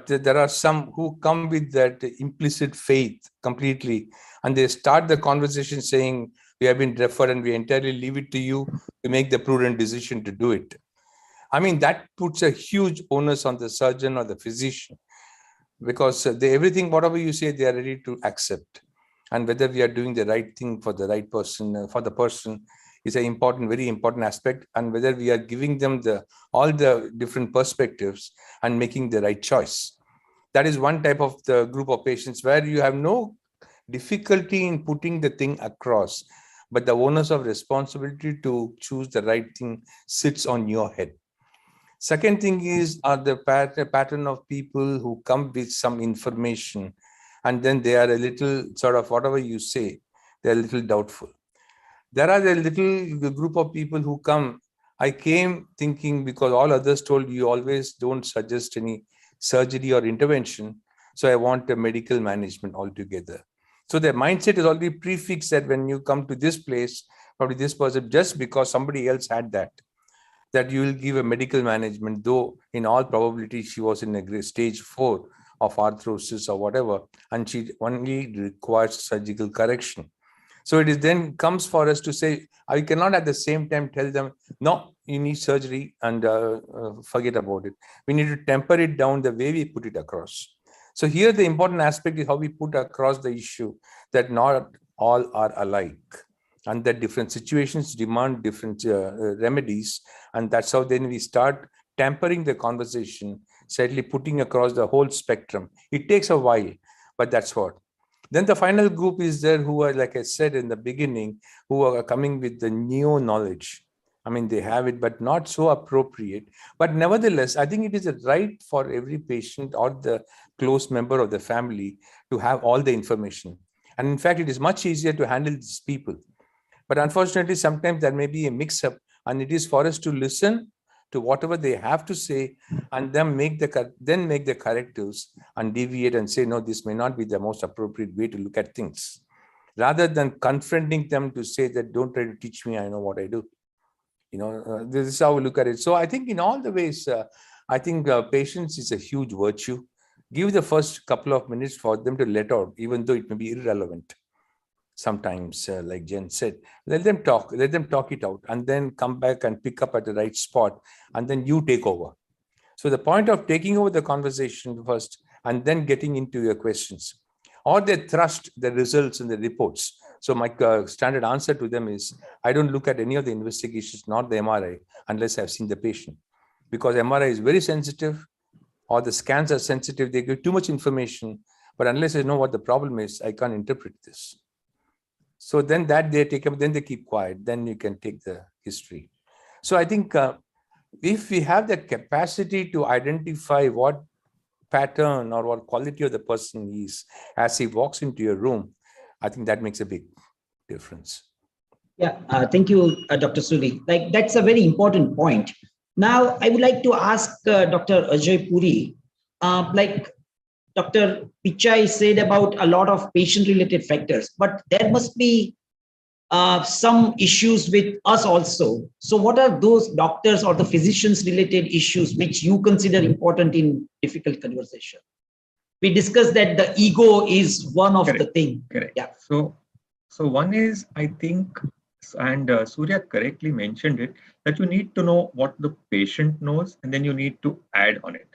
there are some who come with that implicit faith completely, and they start the conversation saying, we have been referred and we entirely leave it to you to make the prudent decision to do it. I mean, that puts a huge onus on the surgeon or the physician, because everything, whatever you say, they are ready to accept. And whether we are doing the right thing for the right person, for the person, is an important, very important aspect. And whether we are giving them all the different perspectives and making the right choice. That is one type of the group of patients where you have no difficulty in putting the thing across, but the onus of responsibility to choose the right thing sits on your head. Second thing is the pattern of people who come with some information and then they are a little sort of whatever you say, they're a little doubtful. There are a little group of people who come. I came thinking, because all others told you always don't suggest any surgery or intervention. So I want a medical management altogether. So their mindset is already prefixed that when you come to this place, probably this person, just because somebody else had that you will give a medical management, though in all probability she was in a stage 4 of arthrosis or whatever, and she only requires surgical correction. So it is then comes for us to say, I cannot at the same time tell them, no, you need surgery and forget about it. We need to temper it down the way we put it across. So here the important aspect is how we put across the issue that not all are alike and that different situations demand different remedies. And that's how then we start tempering the conversation, sadly putting across the whole spectrum. It takes a while, but that's what. Then the final group is there who are, like I said in the beginning, who are coming with the new knowledge. I mean, they have it, but not so appropriate. But nevertheless, I think it is a right for every patient or the close member of the family to have all the information. And in fact, it is much easier to handle these people. But unfortunately, sometimes there may be a mix-up, and it is for us to listen to whatever they have to say and then make the correctives and deviate and say, no, this may not be the most appropriate way to look at things, rather than confronting them to say that don't try to teach me, I know what I do. This is how we look at it. So I think in all the ways, I think patience is a huge virtue. Give the first couple of minutes for them to let out, even though it may be irrelevant. Sometimes, like Jen said, let them talk it out, and then come back and pick up at the right spot, and then you take over. So the point of taking over the conversation first, and then getting into your questions, or they trust the results and the reports. So my standard answer to them is, I don't look at any of the investigations, not the MRI, unless I've seen the patient, because MRI is very sensitive, or the scans are sensitive. They give too much information, but unless I know what the problem is, I can't interpret this. So then that they take up, then they keep quiet, then you can take the history. So I think if we have the capacity to identify what pattern or what quality of the person is as he walks into your room, I think that makes a big difference. Yeah, thank you, Dr. Suri. Like, that's a very important point. Now, I would like to ask Dr. Ajay Puri, like Dr. Pichai said about a lot of patient-related factors, but there must be some issues with us also. So what are those doctors or the physicians-related issues which you consider important in difficult conversation? We discussed that the ego is one of the things. Correct. Yeah. So one is, I think, and Surya correctly mentioned it, that you need to know what the patient knows, and then you need to add on it.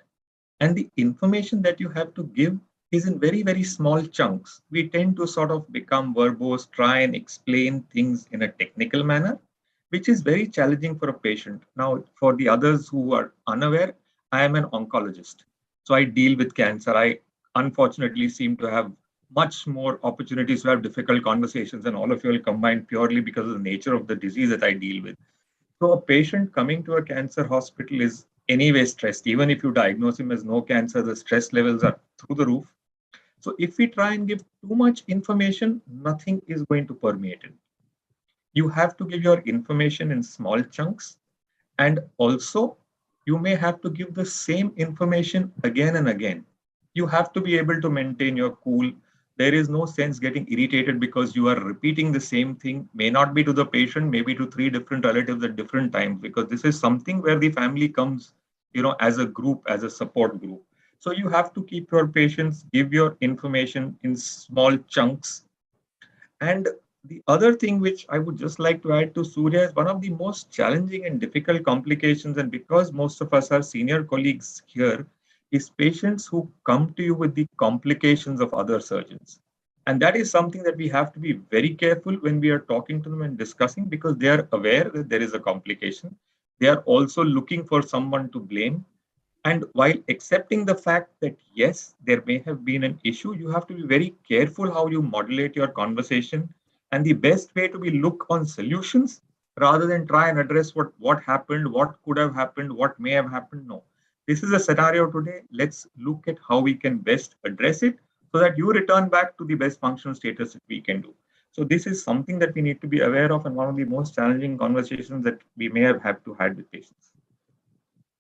And the information that you have to give is in very, very small chunks. We tend to sort of become verbose, try and explain things in a technical manner, which is very challenging for a patient. Now, for the others who are unaware, I am an oncologist. So I deal with cancer. I unfortunately seem to have much more opportunities to have difficult conversations than all of you will combined, purely because of the nature of the disease that I deal with. So a patient coming to a cancer hospital is anyway stressed. Even if you diagnose him as no cancer, the stress levels are through the roof. So if we try and give too much information, nothing is going to permeate it. You have to give your information in small chunks. And also, you may have to give the same information again and again. You have to be able to maintain your cool. There is no sense getting irritated because you are repeating the same thing, may not be to the patient, maybe to 3 different relatives at different times, because this is something where the family comes, as a group, as a support group. So you have to keep your patients, give your information in small chunks. And the other thing which I would just like to add to Surya is one of the most challenging and difficult complications, and because most of us are senior colleagues here, is patients who come to you with the complications of other surgeons. And that is something that we have to be very careful when we are talking to them and discussing, because they are aware that there is a complication. They are also looking for someone to blame. And while accepting the fact that, yes, there may have been an issue, you have to be very careful how you modulate your conversation. And the best way to be look on solutions rather than try and address what happened, what could have happened, what may have happened. No. This is a scenario today. Let's look at how we can best address it so that you return back to the best functional status that we can do. So this is something that we need to be aware of, and one of the most challenging conversations that we may have had to have with patients.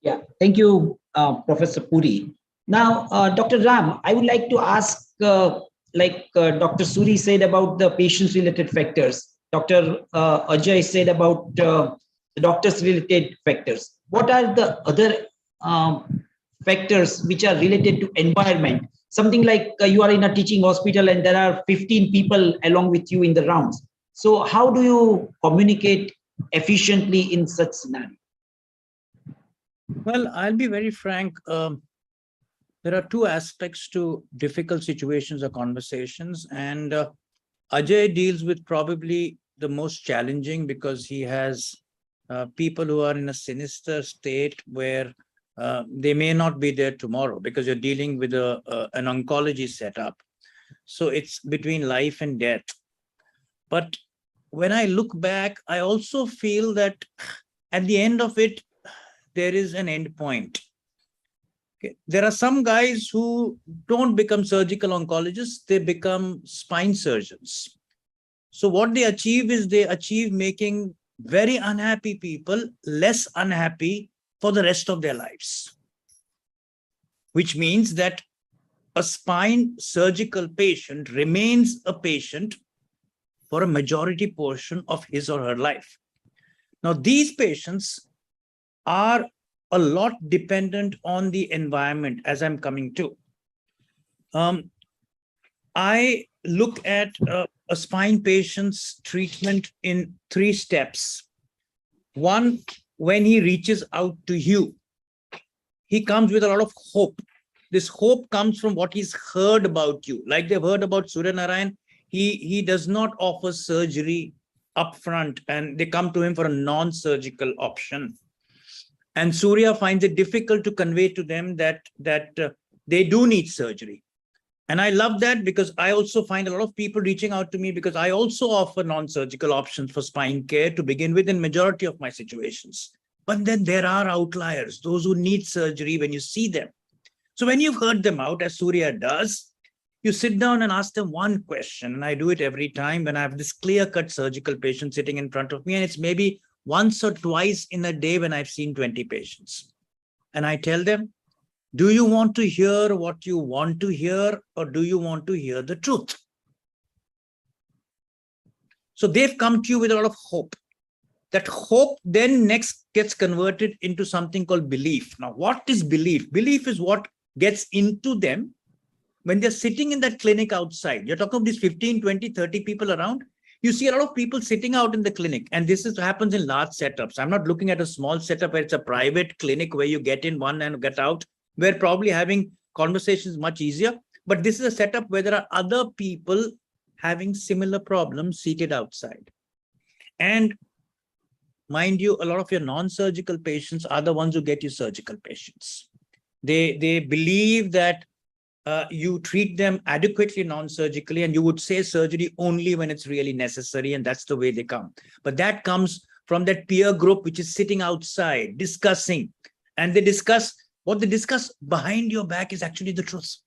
Yeah, thank you, Professor Puri. Now, Dr. Ram, I would like to ask, Dr. Suri said about the patient-related factors, Dr. Ajay said about the doctors-related factors. What are the other factors which are related to environment? Something like you are in a teaching hospital and there are 15 people along with you in the rounds. So how do you communicate efficiently in such scenario? Well, I'll be very frank. There are two aspects to difficult situations or conversations, and Ajay deals with probably the most challenging because he has people who are in a sinister state where they may not be there tomorrow because you're dealing with an oncology setup. So it's between life and death. But when I look back, I also feel that at the end of it, there is an end point. Okay. There are some guys who don't become surgical oncologists, they become spine surgeons. So what they achieve is they achieve making very unhappy people less unhappy for the rest of their lives. Which means that a spine surgical patient remains a patient for a majority portion of his or her life. Now, these patients are a lot dependent on the environment, as I'm coming to. I look at a spine patient's treatment in 3 steps. One, when he reaches out to you, he comes with a lot of hope. This hope comes from what he's heard about you. Like they've heard about Suryanarayan, he does not offer surgery upfront, and they come to him for a non-surgical option. And Surya finds it difficult to convey to them that they do need surgery. And I love that because I also find a lot of people reaching out to me because I also offer non-surgical options for spine care to begin with in majority of my situations. But then there are outliers, those who need surgery when you see them. So when you've heard them out, as Surya does, you sit down and ask them one question. And I do it every time when I have this clear-cut surgical patient sitting in front of me, and it's maybe once or twice in a day when I've seen 20 patients. And I tell them, do you want to hear what you want to hear, or do you want to hear the truth? So they've come to you with a lot of hope. That hope then next gets converted into something called belief. Now, what is belief? Belief is what gets into them when they're sitting in that clinic outside. You're talking about these 15, 20, 30 people around. You see a lot of people sitting out in the clinic, and this happens in large setups. I'm not looking at a small setup where it's a private clinic where you get in one and get out, where probably having conversations is much easier. But this is a setup where there are other people having similar problems seated outside. And mind you, a lot of your non-surgical patients are the ones who get you surgical patients. They believe that you treat them adequately non-surgically, and you would say surgery only when it's really necessary, and that's the way they come. But that comes from that peer group which is sitting outside discussing, and they discuss what they discuss behind your back is actually the truth.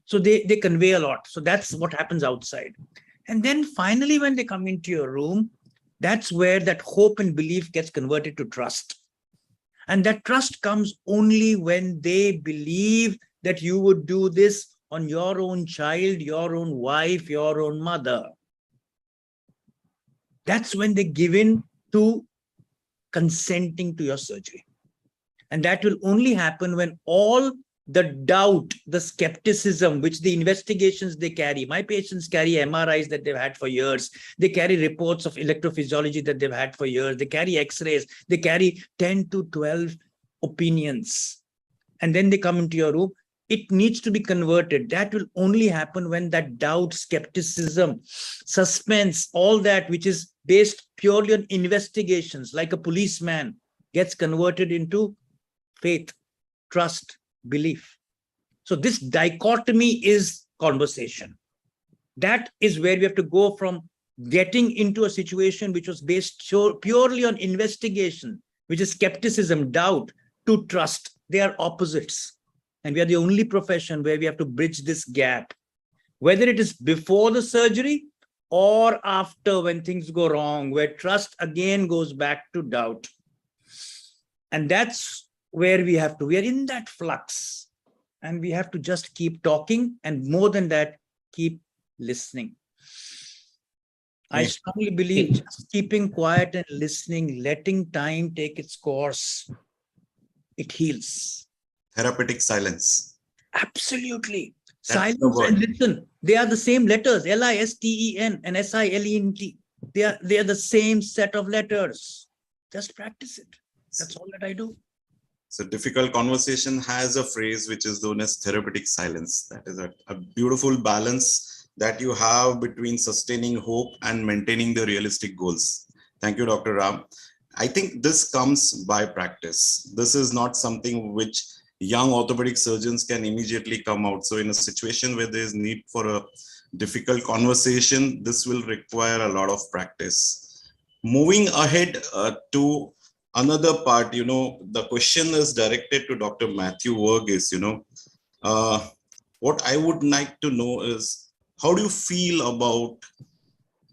So they convey a lot. So that's what happens outside. And then finally, when they come into your room, that's where that hope and belief gets converted to trust. And that trust comes only when they believe that you would do this on your own child, your own wife, your own mother. That's when they give in to consenting to your surgery. And that will only happen when all the doubt, the skepticism, which the investigations they carry. My patients carry MRIs that they've had for years. They carry reports of electrophysiology that they've had for years. They carry X-rays. They carry 10 to 12 opinions. And then they come into your room. It needs to be converted. That will only happen when that doubt, skepticism, suspense, all that which is based purely on investigations, like a policeman, gets converted into faith, trust, belief. So this dichotomy is conversation. That is where we have to go from getting into a situation which was based purely on investigation, which is skepticism, doubt, to trust. They are opposites. And we are the only profession where we have to bridge this gap, whether it is before the surgery or after when things go wrong, where trust again goes back to doubt. And that's where we are in that flux. And we have to just keep talking, and more than that, keep listening. I Yes. strongly believe just keeping quiet and listening, letting time take its course, it heals. Therapeutic silence. Absolutely. That's the Silence and word. listen. They are the same letters, L-I-S-T-E-N and S-I-L-E-N-T. They are the same set of letters. Just practice it. That's all that I do. So difficult conversation has a phrase which is known as therapeutic silence. That is a beautiful balance that you have between sustaining hope and maintaining the realistic goals. Thank you, Dr. Ram. I think this comes by practice. This is not something which young orthopedic surgeons can immediately come out. So in a situation where there is need for a difficult conversation, this will require a lot of practice. Moving ahead to another part, the question is directed to Dr. Mathew Varghese. What I would like to know is, how do you feel about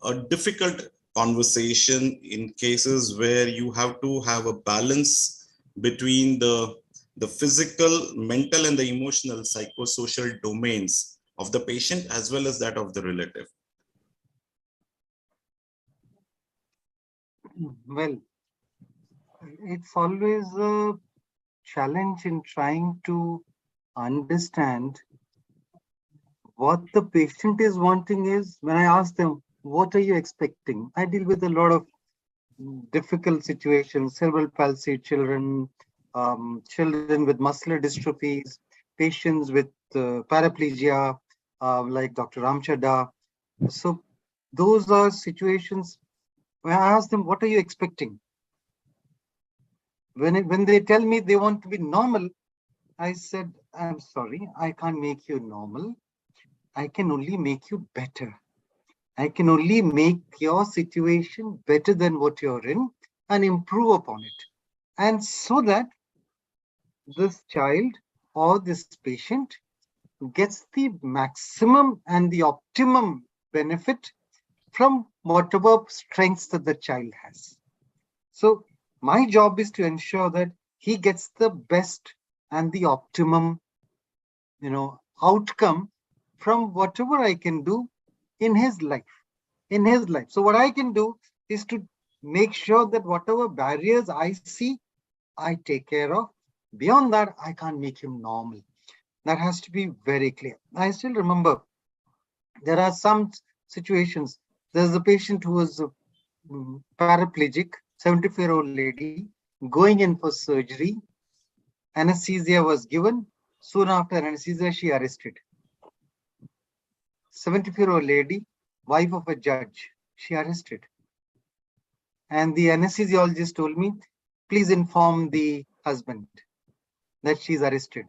a difficult conversation in cases where you have to have a balance between the physical, mental, and the emotional, psychosocial domains of the patient as well as that of the relative? Well, it's always a challenge in trying to understand what the patient is wanting. Is when I ask them, what are you expecting? I deal with a lot of difficult situations, cerebral palsy children, children with muscular dystrophies, patients with paraplegia, like Dr. Chaddha. So those are situations where I ask them, what are you expecting? When they tell me they want to be normal, I said, I'm sorry, I can't make you normal. I can only make you better. I can only make your situation better than what you're in and improve upon it. And so that this child or this patient gets the maximum and the optimum benefit from whatever strengths that the child has. So my job is to ensure that he gets the best and the optimum, outcome from whatever I can do in his life. So what I can do is to make sure that whatever barriers I see, I take care of. Beyond that, I can't make him normal. That has to be very clear. I still remember there are some situations. There's a patient who was paraplegic, 74-year-old lady, going in for surgery. Anesthesia was given. Soon after anesthesia, she arrested. 74-year-old lady, wife of a judge, she arrested. And the anesthesiologist told me, please inform the husband that she's arrested.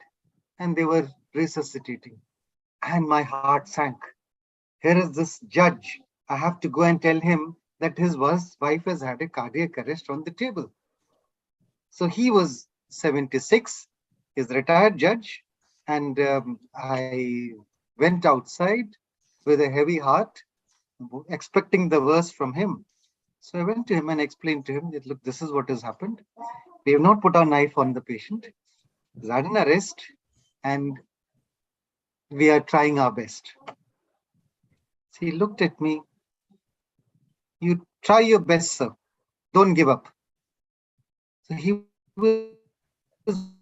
And they were resuscitating. And my heart sank. Here is this judge. I have to go and tell him that his wife has had a cardiac arrest on the table. So he was 76, he's a retired judge. And I went outside with a heavy heart, expecting the worst from him. So I went to him and explained to him that, look, this is what has happened. We have not put our knife on the patient. He's had an arrest and we are trying our best. So he looked at me. You try your best, sir. Don't give up. So he was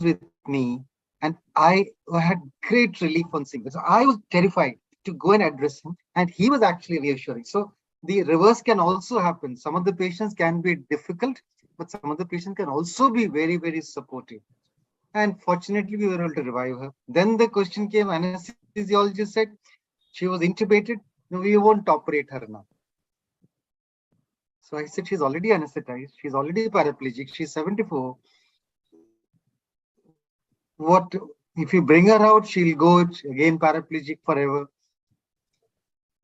with me and I had great relief on seeing this. So I was terrified to go and address him and he was actually reassuring. So the reverse can also happen. Some of the patients can be difficult, but some of the patients can also be very, very supportive. And fortunately, we were able to revive her. Then the question came, anesthesiologist said, she was intubated. No, we won't operate her now. So I said, she's already anesthetized. She's already paraplegic. She's 74. What if you bring her out? She'll go again paraplegic forever.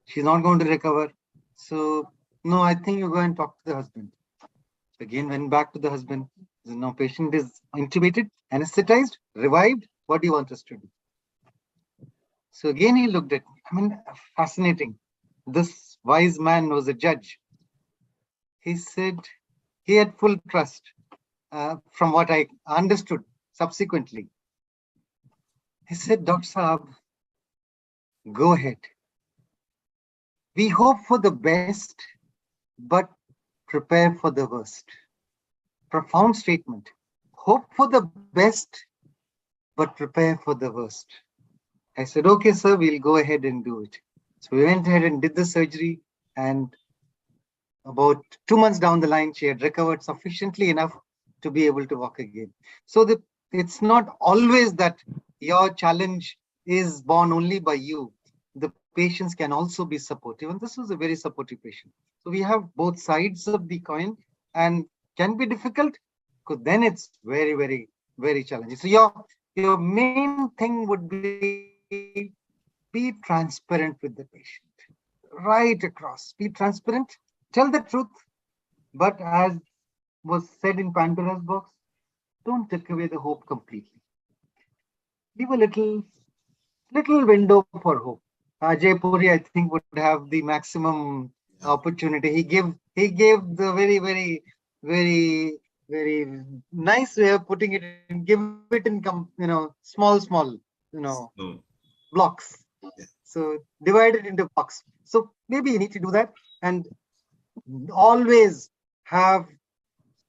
She's not going to recover. So no, I think you go and talk to the husband. So again, went back to the husband. No, patient is intubated, anesthetized, revived. What do you want us to do? So again, he looked at me. I mean, fascinating. This wise man was a judge. He said he had full trust from what I understood subsequently. I said, Dr. Saab, go ahead. We hope for the best, but prepare for the worst. Profound statement. Hope for the best, but prepare for the worst. I said, okay, sir, we'll go ahead and do it. So we went ahead and did the surgery, and about 2 months down the line, she had recovered sufficiently enough to be able to walk again. So it's not always that your challenge is born only by you. The patients can also be supportive, and this was a very supportive patient. So we have both sides of the coin, and can be difficult because then it's very, very, very challenging. So your main thing would be transparent with the patient, right across. Be transparent, tell the truth, but as was said in Pandora's box, don't take away the hope completely. Leave a little window for hope. Ajay Puri, I think, would have the maximum opportunity. He gave the very, very, very, very nice way of putting it, and give it in small, blocks. Yeah. So divide it into blocks. So maybe you need to do that, and always have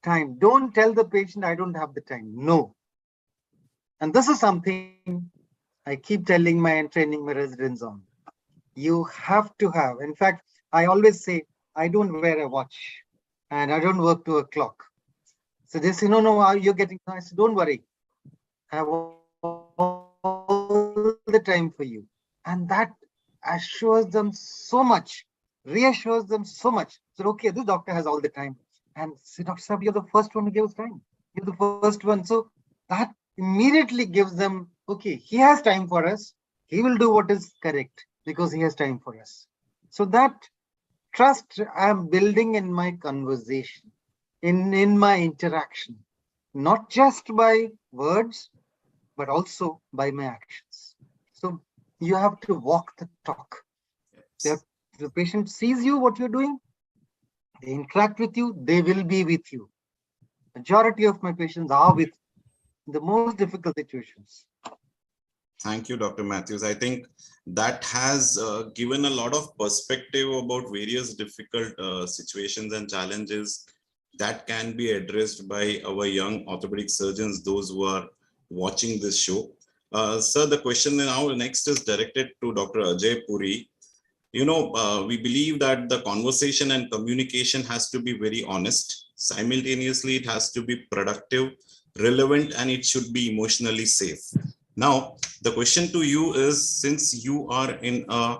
time. Don't tell the patient, I don't have the time. No. And this is something I keep telling my and training my residents on. You have to have. In fact, I always say, I don't wear a watch and I don't work to a clock. So they say, no, you're getting. I say, don't worry. I have all the time for you. And that assures them so much, reassures them so much. So, okay, this doctor has all the time. And say, Dr. Saab, you're the first one to give us time. You're the first one. So that immediately gives them, okay, he has time for us. He will do what is correct because he has time for us. So that trust I'm building in my conversation, in my interaction, not just by words, but also by my actions. So you have to walk the talk. The patient sees you, what you're doing, they interact with you, they will be with you. Majority of my patients are with the most difficult situations. Thank you, Dr. Matthews. I think that has given a lot of perspective about various difficult situations and challenges that can be addressed by our young orthopedic surgeons, those who are watching this show. Sir, the question now next is directed to Dr. Ajay Puri. We believe that the conversation and communication has to be very honest. Simultaneously, it has to be productive, relevant, and it should be emotionally safe. Now, the question to you is, since you are in an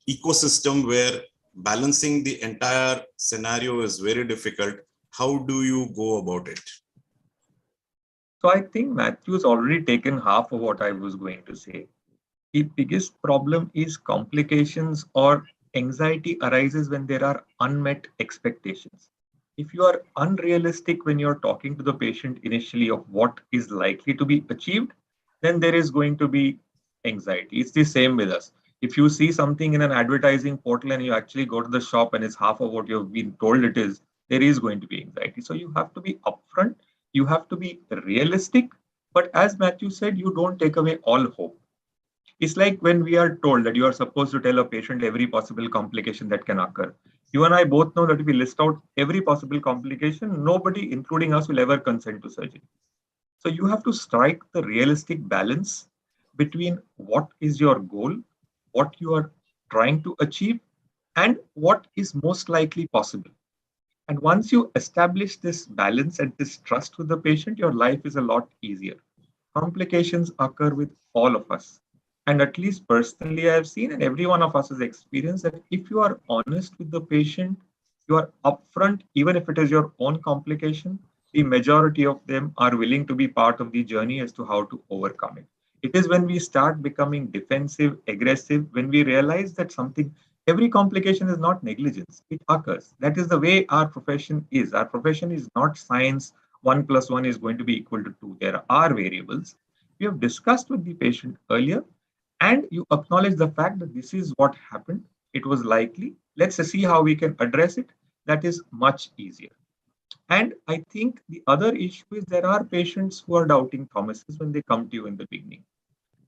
ecosystem where balancing the entire scenario is very difficult, how do you go about it? So I think Matthew's already taken half of what I was going to say. The biggest problem is complications or anxiety arises when there are unmet expectations. If you are unrealistic when you're talking to the patient initially of what is likely to be achieved, then there is going to be anxiety. It's the same with us. If you see something in an advertising portal and you actually go to the shop and it's half of what you've been told it is, there is going to be anxiety. So you have to be upfront, you have to be realistic, but as Matthew said, you don't take away all hope. It's like when we are told that you are supposed to tell a patient every possible complication that can occur. You and I both know that if we list out every possible complication, nobody, including us, will ever consent to surgery. So you have to strike the realistic balance between what is your goal, what you are trying to achieve, and what is most likely possible. And once you establish this balance and this trust with the patient, your life is a lot easier. Complications occur with all of us. And at least personally, I have seen, and every one of us has experienced, that if you are honest with the patient, you are upfront, even if it is your own complication, the majority of them are willing to be part of the journey as to how to overcome it. It is when we start becoming defensive, aggressive, when we realize that every complication is not negligence, it occurs. That is the way our profession is. Our profession is not science, 1 + 1 is going to be equal to 2. There are variables. We have discussed with the patient earlier, and you acknowledge the fact that this is what happened. It was likely. Let's see how we can address it. That is much easier. And I think the other issue is there are patients who are doubting Thomases when they come to you in the beginning.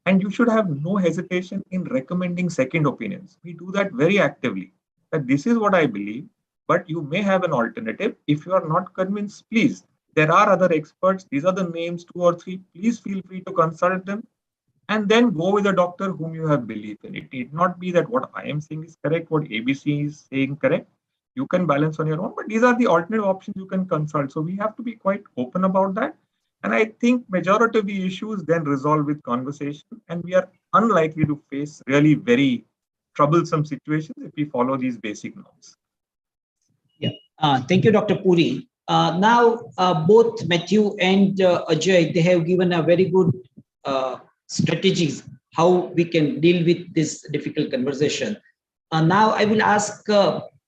And you should have no hesitation in recommending second opinions. We do that very actively. That this is what I believe, but you may have an alternative. If you are not convinced, please, there are other experts. These are the names, 2 or 3. Please feel free to consult them and then go with a doctor whom you have belief in. It need not be that what I am saying is correct, what ABC is saying correct. You can balance on your own, but these are the alternative options you can consult. So we have to be quite open about that. And I think majority of the issues then resolve with conversation, and we are unlikely to face really very troublesome situations if we follow these basic norms. Yeah, thank you, Dr. Puri. Now, both Mathew and Ajay, they have given a very good strategies how we can deal with this difficult conversation. Now, I will ask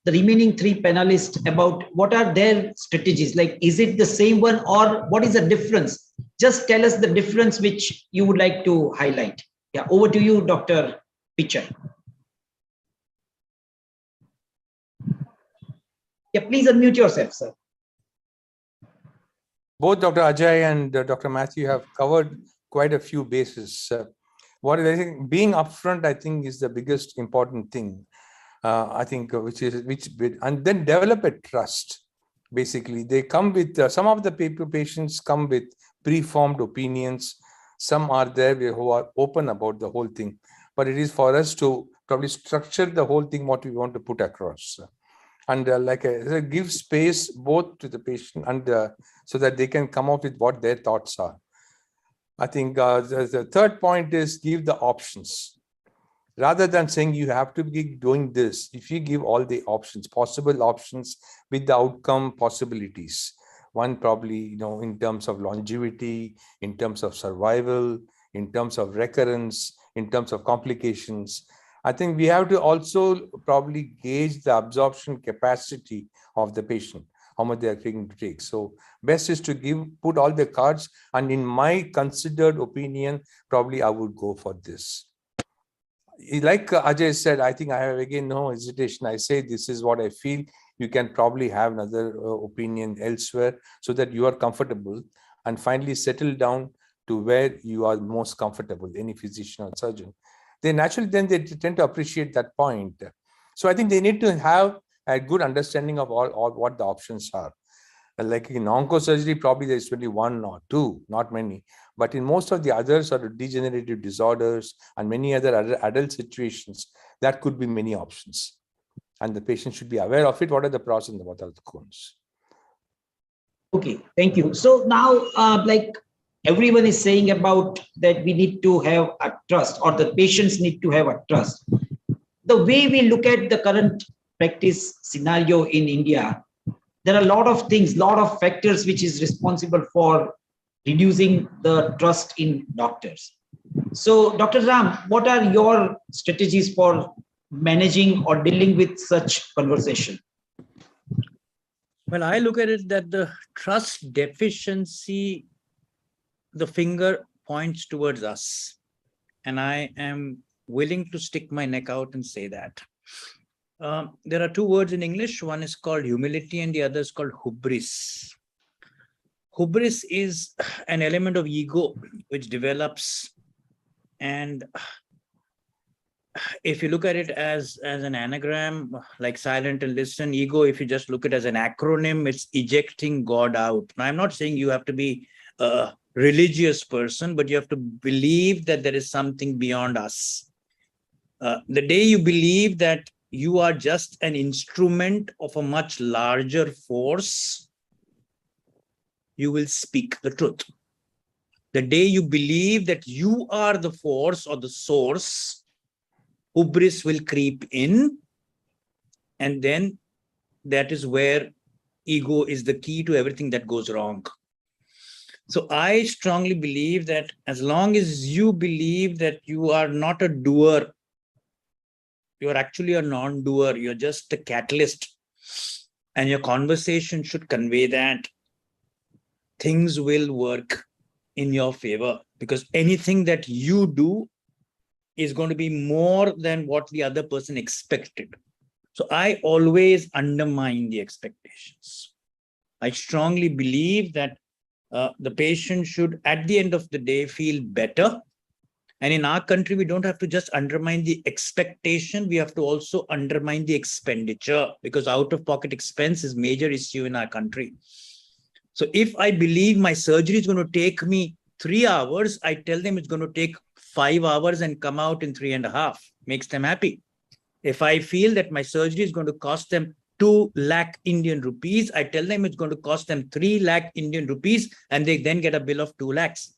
the remaining 3 panelists about what are their strategies. Like, is it the same one or what is the difference? Just tell us the difference which you would like to highlight. Yeah, over to you, Dr. Pichai. Yeah, please unmute yourself, sir. Both Dr. Ajay and Dr. Mathew have covered quite a few bases. What I think being upfront, I think, is the biggest important thing. I think and then develop a trust. Basically, they come with some of the patients come with preformed opinions. Some are there who are open about the whole thing, but it is for us to probably structure the whole thing what we want to put across, and give space both to the patient and so that they can come up with what their thoughts are. I think the third point is give the options. Rather than saying you have to be doing this, if you give all the options, possible options with the outcome possibilities, one probably, in terms of longevity, in terms of survival, in terms of recurrence, in terms of complications, I think we have to also probably gauge the absorption capacity of the patient, how much they are going to take. So best is to put all the cards, and in my considered opinion, probably I would go for this. Like Ajay said, I think I have again no hesitation. I say this is what I feel. You can probably have another opinion elsewhere so that you are comfortable and finally settle down to where you are most comfortable, any physician or surgeon. They naturally then they tend to appreciate that point. So I think they need to have a good understanding of all what the options are. Like in oncosurgery, probably there's only 1 or 2, not many. But in most of the others are degenerative disorders and many other adult situations, that could be many options. And the patient should be aware of it. What are the pros and what are the cons? Okay, thank you. So now, like everyone is saying about that we need to have a trust, or the patients need to have a trust. The way we look at the current practice scenario in India, there are a lot of things, lot of factors which is responsible for reducing the trust in doctors. So, Dr. Ram, what are your strategies for managing or dealing with such conversation? Well, I look at it that the trust deficiency, the finger points towards us. And I am willing to stick my neck out and say that. There are 2 words in English. One is called humility and the other is called hubris. Hubris is an element of ego which develops, and if you look at it as an anagram, like silent and listen, ego, if you just look at it as an acronym, it's ejecting God out. Now, I'm not saying you have to be a religious person, but you have to believe that there is something beyond us. The day you believe that you are just an instrument of a much larger force, you will speak the truth. The day you believe that you are the force or the source, hubris will creep in, and then that is where ego is the key to everything that goes wrong. So I strongly believe that as long as you believe that you are not a doer, you are actually a non-doer, you're just a catalyst, and your conversation should convey that, things will work in your favor, because anything that you do is going to be more than what the other person expected. So I always undermine the expectations. I strongly believe that the patient should, at the end of the day, feel better And in our country, we don't have to just undermine the expectation. We have to also undermine the expenditure, because out-of-pocket expense is a major issue in our country. So if I believe my surgery is going to take me 3 hours, I tell them it's going to take 5 hours and come out in 3.5. Makes them happy. If I feel that my surgery is going to cost them 2 lakh Indian rupees, I tell them it's going to cost them 3 lakh Indian rupees, and they then get a bill of 2 lakhs.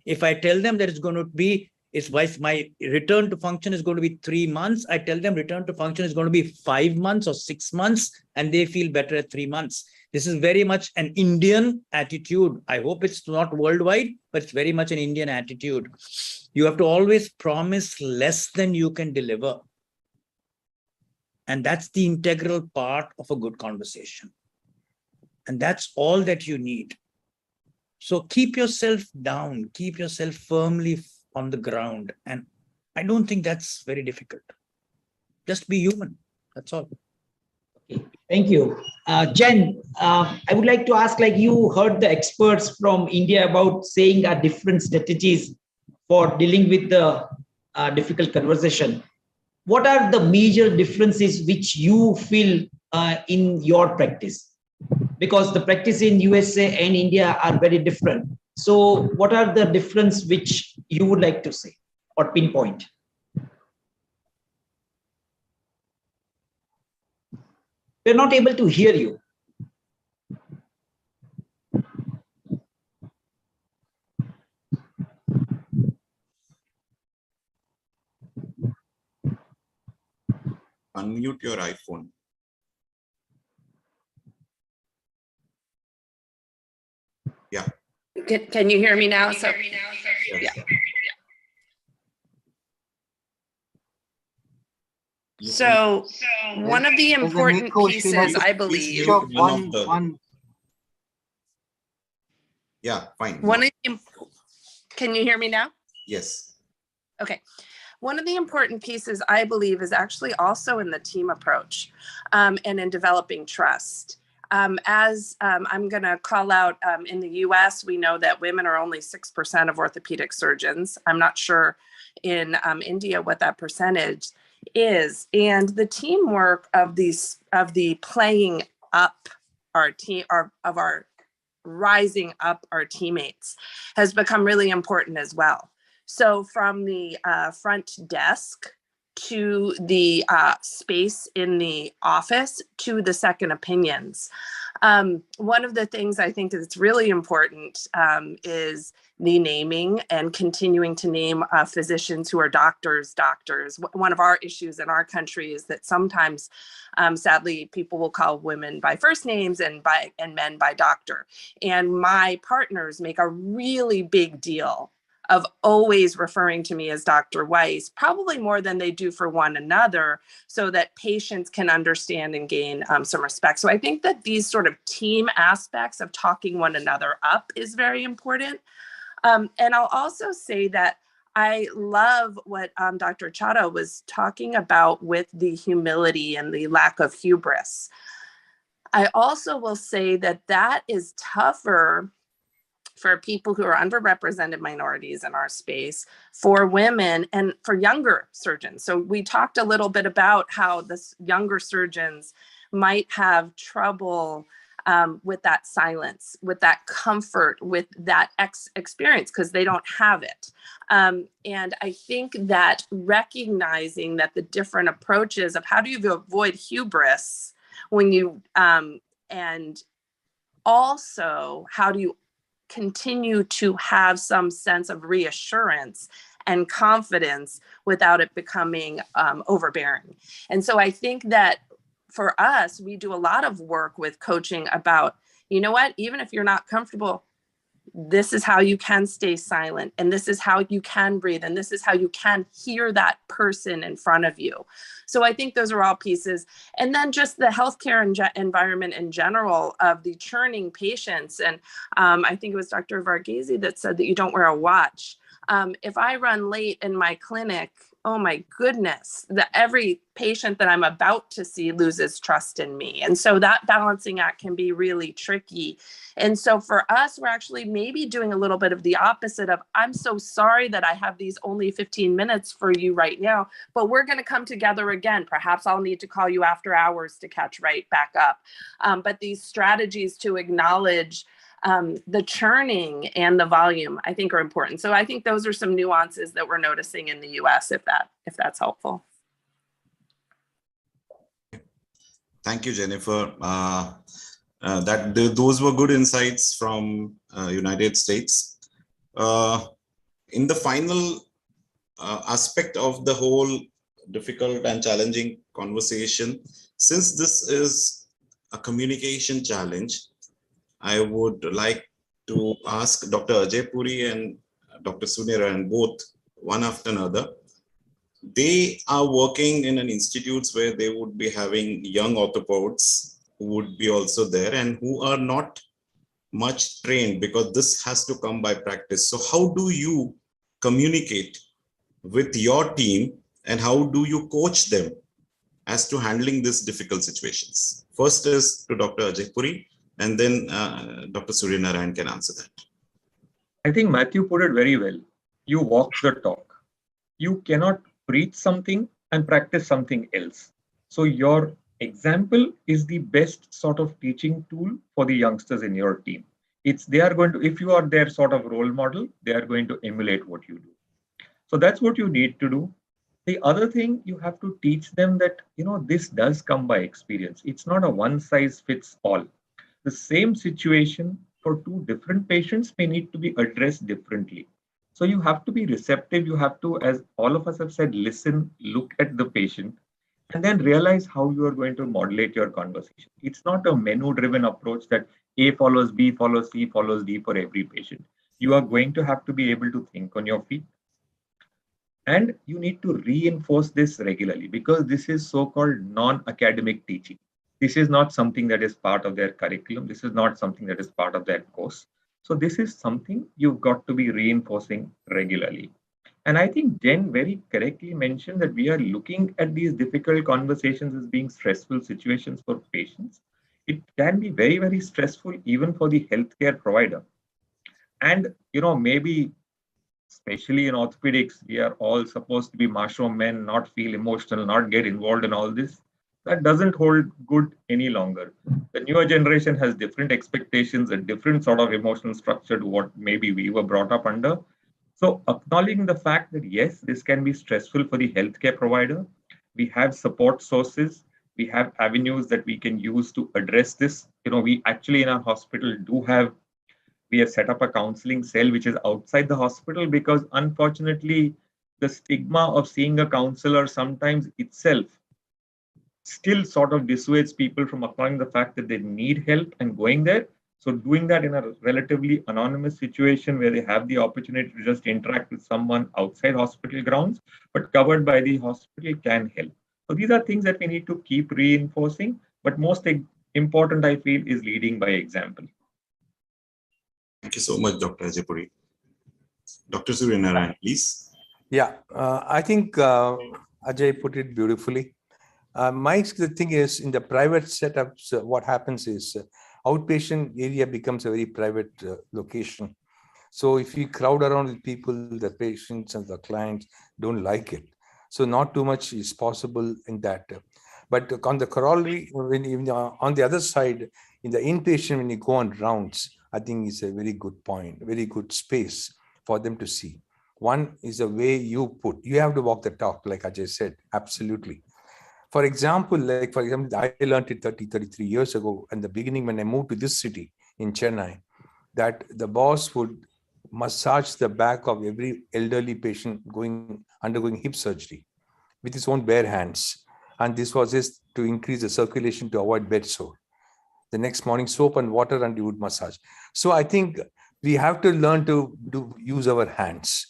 If I tell them that it's going to be, my return to function is going to be 3 months, I tell them return to function is going to be 5 months or 6 months, and they feel better at 3 months. This is very much an Indian attitude. I hope it's not worldwide, but it's very much an Indian attitude. You have to always promise less than you can deliver. And that's the integral part of a good conversation. And that's all that you need. So keep yourself down, keep yourself firmly on the ground. And I don't think that's very difficult. Just be human. That's all. Okay, thank you. Jen, I would like to ask, like you heard the experts from India about saying different strategies for dealing with the difficult conversation. What are the major differences which you feel in your practice? Because the practice in USA and India are very different. So what are the difference which you would like to say or pinpoint? We're not able to hear you. Unmute your iPhone. Yeah. Can you hear me now? So, Yes. yeah. So one of the There's an important echo, pieces, Shyam. I Please believe, mute Sure, one of the. one. Yeah, fine. one of the, can you hear me now? Yes. Okay. One of the important pieces, I believe, is actually also in the team approach and in developing trust. I'm going to call out in the US, we know that women are only 6% of orthopedic surgeons. I'm not sure in India what that percentage is. And the teamwork of the playing up our team, of our rising up our teammates has become really important as well. So from the front desk to the space in the office to the second opinions. One of the things I think that's really important is the naming and continuing to name physicians who are doctors. One of our issues in our country is that sometimes, sadly, people will call women by first names and men by doctor. And my partners make a really big deal of always referring to me as Dr. Weiss, probably more than they do for one another, so that patients can understand and gain some respect. So I think that these sort of team aspects of talking one another up is very important. And I'll also say that I love what Dr. Chaddha was talking about with the humility and the lack of hubris. I also will say that that is tougher for people who are underrepresented minorities in our space, for women, and for younger surgeons. So we talked a little bit about how the younger surgeons might have trouble with that silence, with that comfort, with that experience, because they don't have it. And I think that recognizing that the different approaches of how do you avoid hubris when you, and also how do you continue to have some sense of reassurance and confidence without it becoming overbearing. And so I think that for us, we do a lot of work with coaching about, you know what, even if you're not comfortable, this is how you can stay silent, and this is how you can breathe, and this is how you can hear that person in front of you. So I think those are all pieces. And then just the healthcare environment in general of the churning patients. And I think it was Dr. Varghese that said that you don't wear a watch. If I run late in my clinic, oh my goodness, every patient that I'm about to see loses trust in me. And so that balancing act can be really tricky. And so for us, we're actually maybe doing a little bit of the opposite of, I'm so sorry that I have these only 15 minutes for you right now, but we're going to come together again. Perhaps I'll need to call you after hours to catch right back up. But these strategies to acknowledge the churning and the volume, I think, are important. So I think those are some nuances that we're noticing in the US, if that's helpful. Thank you, Jennifer. Those were good insights from United States. In the final aspect of the whole difficult and challenging conversation, since this is a communication challenge, I would like to ask Dr. Ajay Puri and Dr. Suryanarayan, both one after another. They are working in an institutes where they would be having young orthopods who would be also there and who are not much trained, because this has to come by practice. So how do you communicate with your team and how do you coach them as to handling these difficult situations? First is to Dr. Ajay Puri, and then Dr. Suryanarayan can answer that. I think Mathew put it very well. You walk the talk. You cannot preach something and practice something else. So your example is the best sort of teaching tool for the youngsters in your team. They are going to, if you are their sort of role model, they are going to emulate what you do. So that's what you need to do. The other thing, you have to teach them that, this does come by experience. It's not a one size fits all. The same situation for two different patients may need to be addressed differently. So you have to be receptive. You have to, as all of us have said, listen, look at the patient, and then realize how you are going to modulate your conversation. It's not a menu-driven approach that A follows B follows C follows D for every patient. You are going to have to be able to think on your feet. And you need to reinforce this regularly, because this is so-called non-academic teaching. This is not something that is part of their curriculum. This is not something that is part of their course. So this is something you've got to be reinforcing regularly. And I think Jen very correctly mentioned that we are looking at these difficult conversations as being stressful situations for patients. It can be very, very stressful even for the healthcare provider. And, maybe especially in orthopedics, we are all supposed to be macho men, not feel emotional, not get involved in all this. That doesn't hold good any longer. The newer generation has different expectations, a different sort of emotional structure to what maybe we were brought up under. So acknowledging the fact that, yes, this can be stressful for the healthcare provider. We have support sources. We have avenues that we can use to address this. We actually in our hospital we have set up a counseling cell which is outside the hospital, because unfortunately, the stigma of seeing a counselor sometimes itself still sort of dissuades people from acknowledging the fact that they need help and going there. So doing that in a relatively anonymous situation where they have the opportunity to just interact with someone outside hospital grounds, but covered by the hospital, can help. So these are things that we need to keep reinforcing, but most important, I feel, is leading by example. Thank you so much, Dr. Ajay Puri. Dr. Suryanarayan, please. Yeah, I think Ajay put it beautifully. The thing is, in the private setups, what happens is outpatient area becomes a very private location. So if you crowd around with people, the patients and the clients don't like it. So not too much is possible in that. But on the corollary, on the other side, in the inpatient, when you go on rounds, I think it's a very good point, very good space for them to see. One is the way you have to walk the talk, like Ajay said, absolutely. For example, I learned it 33 years ago in the beginning when I moved to this city in Chennai, that the boss would massage the back of every elderly patient undergoing hip surgery with his own bare hands. And this was just to increase the circulation to avoid bed sore. The next morning, soap and water, and you would massage. So I think we have to learn to use our hands.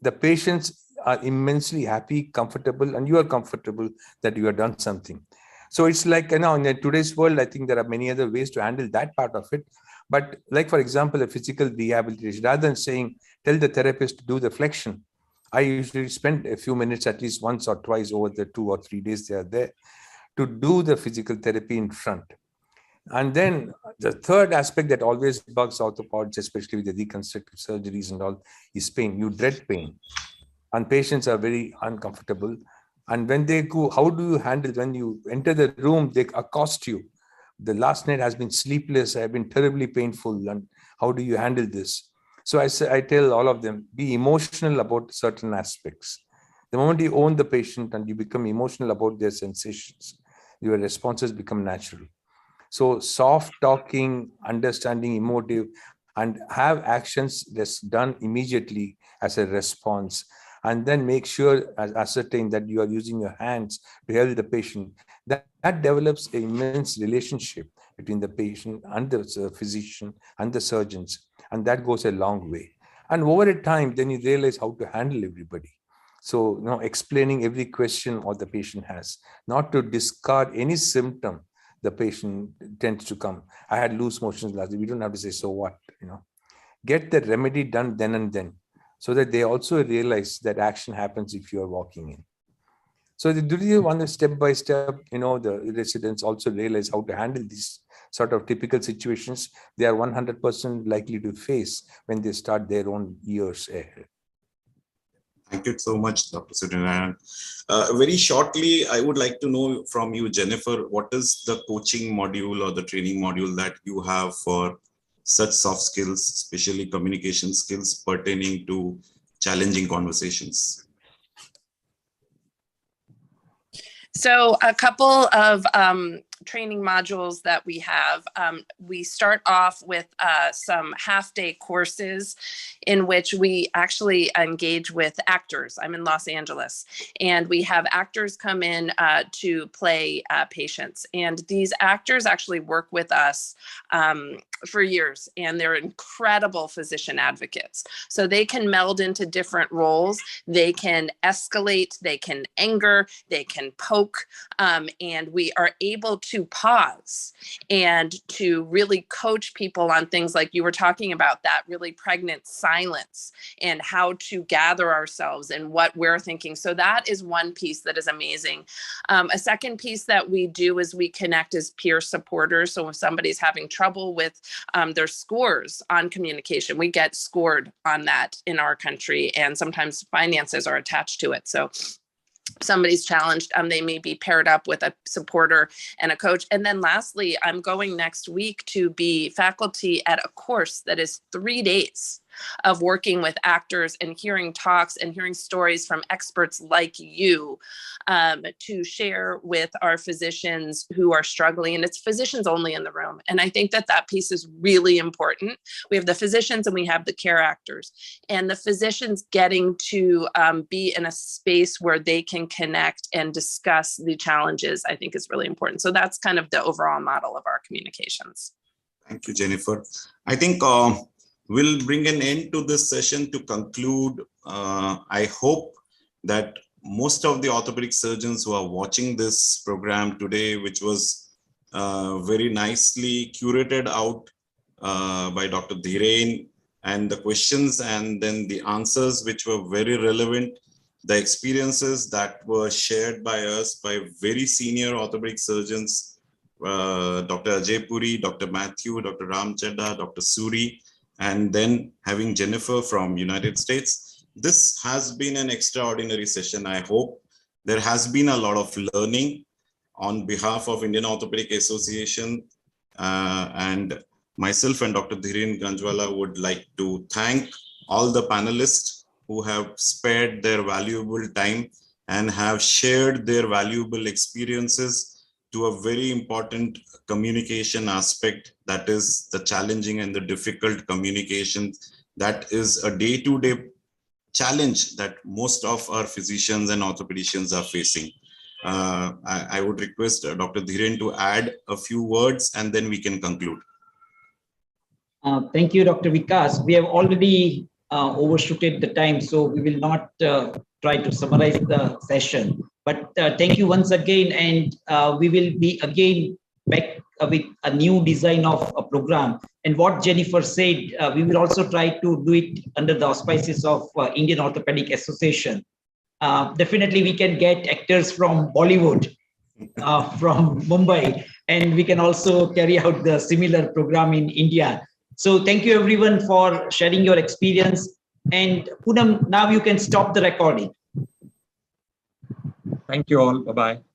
The patients are immensely happy, comfortable, and you are comfortable that you have done something. So it's like, in today's world, I think there are many other ways to handle that part of it. But like, for example, a physical rehabilitation, rather than saying, tell the therapist to do the flexion, I usually spend a few minutes, at least once or twice over the 2 or 3 days they are there, to do the physical therapy in front. And then the third aspect that always bugs orthopods, especially with the reconstructive surgeries and all, is pain. You dread pain. And patients are very uncomfortable. And when they go, how do you handle when you enter the room, they accost you. The last night has been sleepless, I have been terribly painful. And how do you handle this? So I tell all of them, be emotional about certain aspects. The moment you own the patient and you become emotional about their sensations, your responses become natural. So soft talking, understanding, emotive, and have actions that's done immediately as a response. And then make sure, ascertain that you are using your hands to help the patient. That develops an immense relationship between the patient and the physician and the surgeons. And that goes a long way. And over a time, then you realize how to handle everybody. So, explaining every question or the patient has, not to discard any symptom the patient tends to come. I had loose motions last week. We don't have to say, so what, Get the remedy done then and then, so that they also realize that action happens if you are walking in. So do you want to step by step, the residents also realize how to handle these sort of typical situations they are 100% likely to face when they start their own years ahead. Thank you so much, Dr. Suryanarayan. Very shortly, I would like to know from you, Jennifer, what is the coaching module or the training module that you have for such soft skills, especially communication skills pertaining to challenging conversations? So a couple of training modules that we have. We start off with some half-day courses in which we actually engage with actors. I'm in Los Angeles, and we have actors come in to play patients. And these actors actually work with us for years, and they're incredible physician advocates. So they can meld into different roles. They can escalate, they can anger, they can poke, and we are able to pause and to really coach people on things like you were talking about, that really pregnant silence and how to gather ourselves and what we're thinking. So that is one piece that is amazing. A second piece that we do is we connect as peer supporters. So if somebody's having trouble with their scores on communication, we get scored on that in our country, and sometimes finances are attached to it. So somebody's challenged, they may be paired up with a supporter and a coach. And then lastly, I'm going next week to be faculty at a course that is 3 days of working with actors and hearing talks and hearing stories from experts like you to share with our physicians who are struggling. And it's physicians only in the room. And I think that that piece is really important. We have the physicians and we have the care actors, and the physicians getting to be in a space where they can connect and discuss the challenges, I think is really important. So that's kind of the overall model of our communications. Thank you, Jennifer. I think we'll bring an end to this session. To conclude, I hope that most of the orthopedic surgeons who are watching this program today, which was very nicely curated out by Dr. Dhiren, and the questions and then the answers which were very relevant, the experiences that were shared by us by very senior orthopedic surgeons, Dr. Ajay Puri, Dr. Mathew, Dr. Chaddha, Dr. Suri, and then having Jennifer from United States. This has been an extraordinary session. I hope there has been a lot of learning on behalf of Indian Orthopaedic Association, and myself and Dr. Dhiren Ganjwala would like to thank all the panelists who have spared their valuable time and have shared their valuable experiences to a very important communication aspect, that is the challenging and the difficult communication that is a day-to-day challenge that most of our physicians and orthopedicians are facing. I would request Dr. Dhiren to add a few words and then we can conclude. Thank you, Dr. Vikas. We have already overshooted the time, so we will not try to summarize the session. But thank you once again, and we will be again back with a new design of a program. And what Jennifer said, we will also try to do it under the auspices of Indian Orthopaedic Association. Definitely, we can get actors from Bollywood, from Mumbai, and we can also carry out the similar program in India. So thank you everyone for sharing your experience. And Poonam, now you can stop the recording. Thank you all. Bye-bye.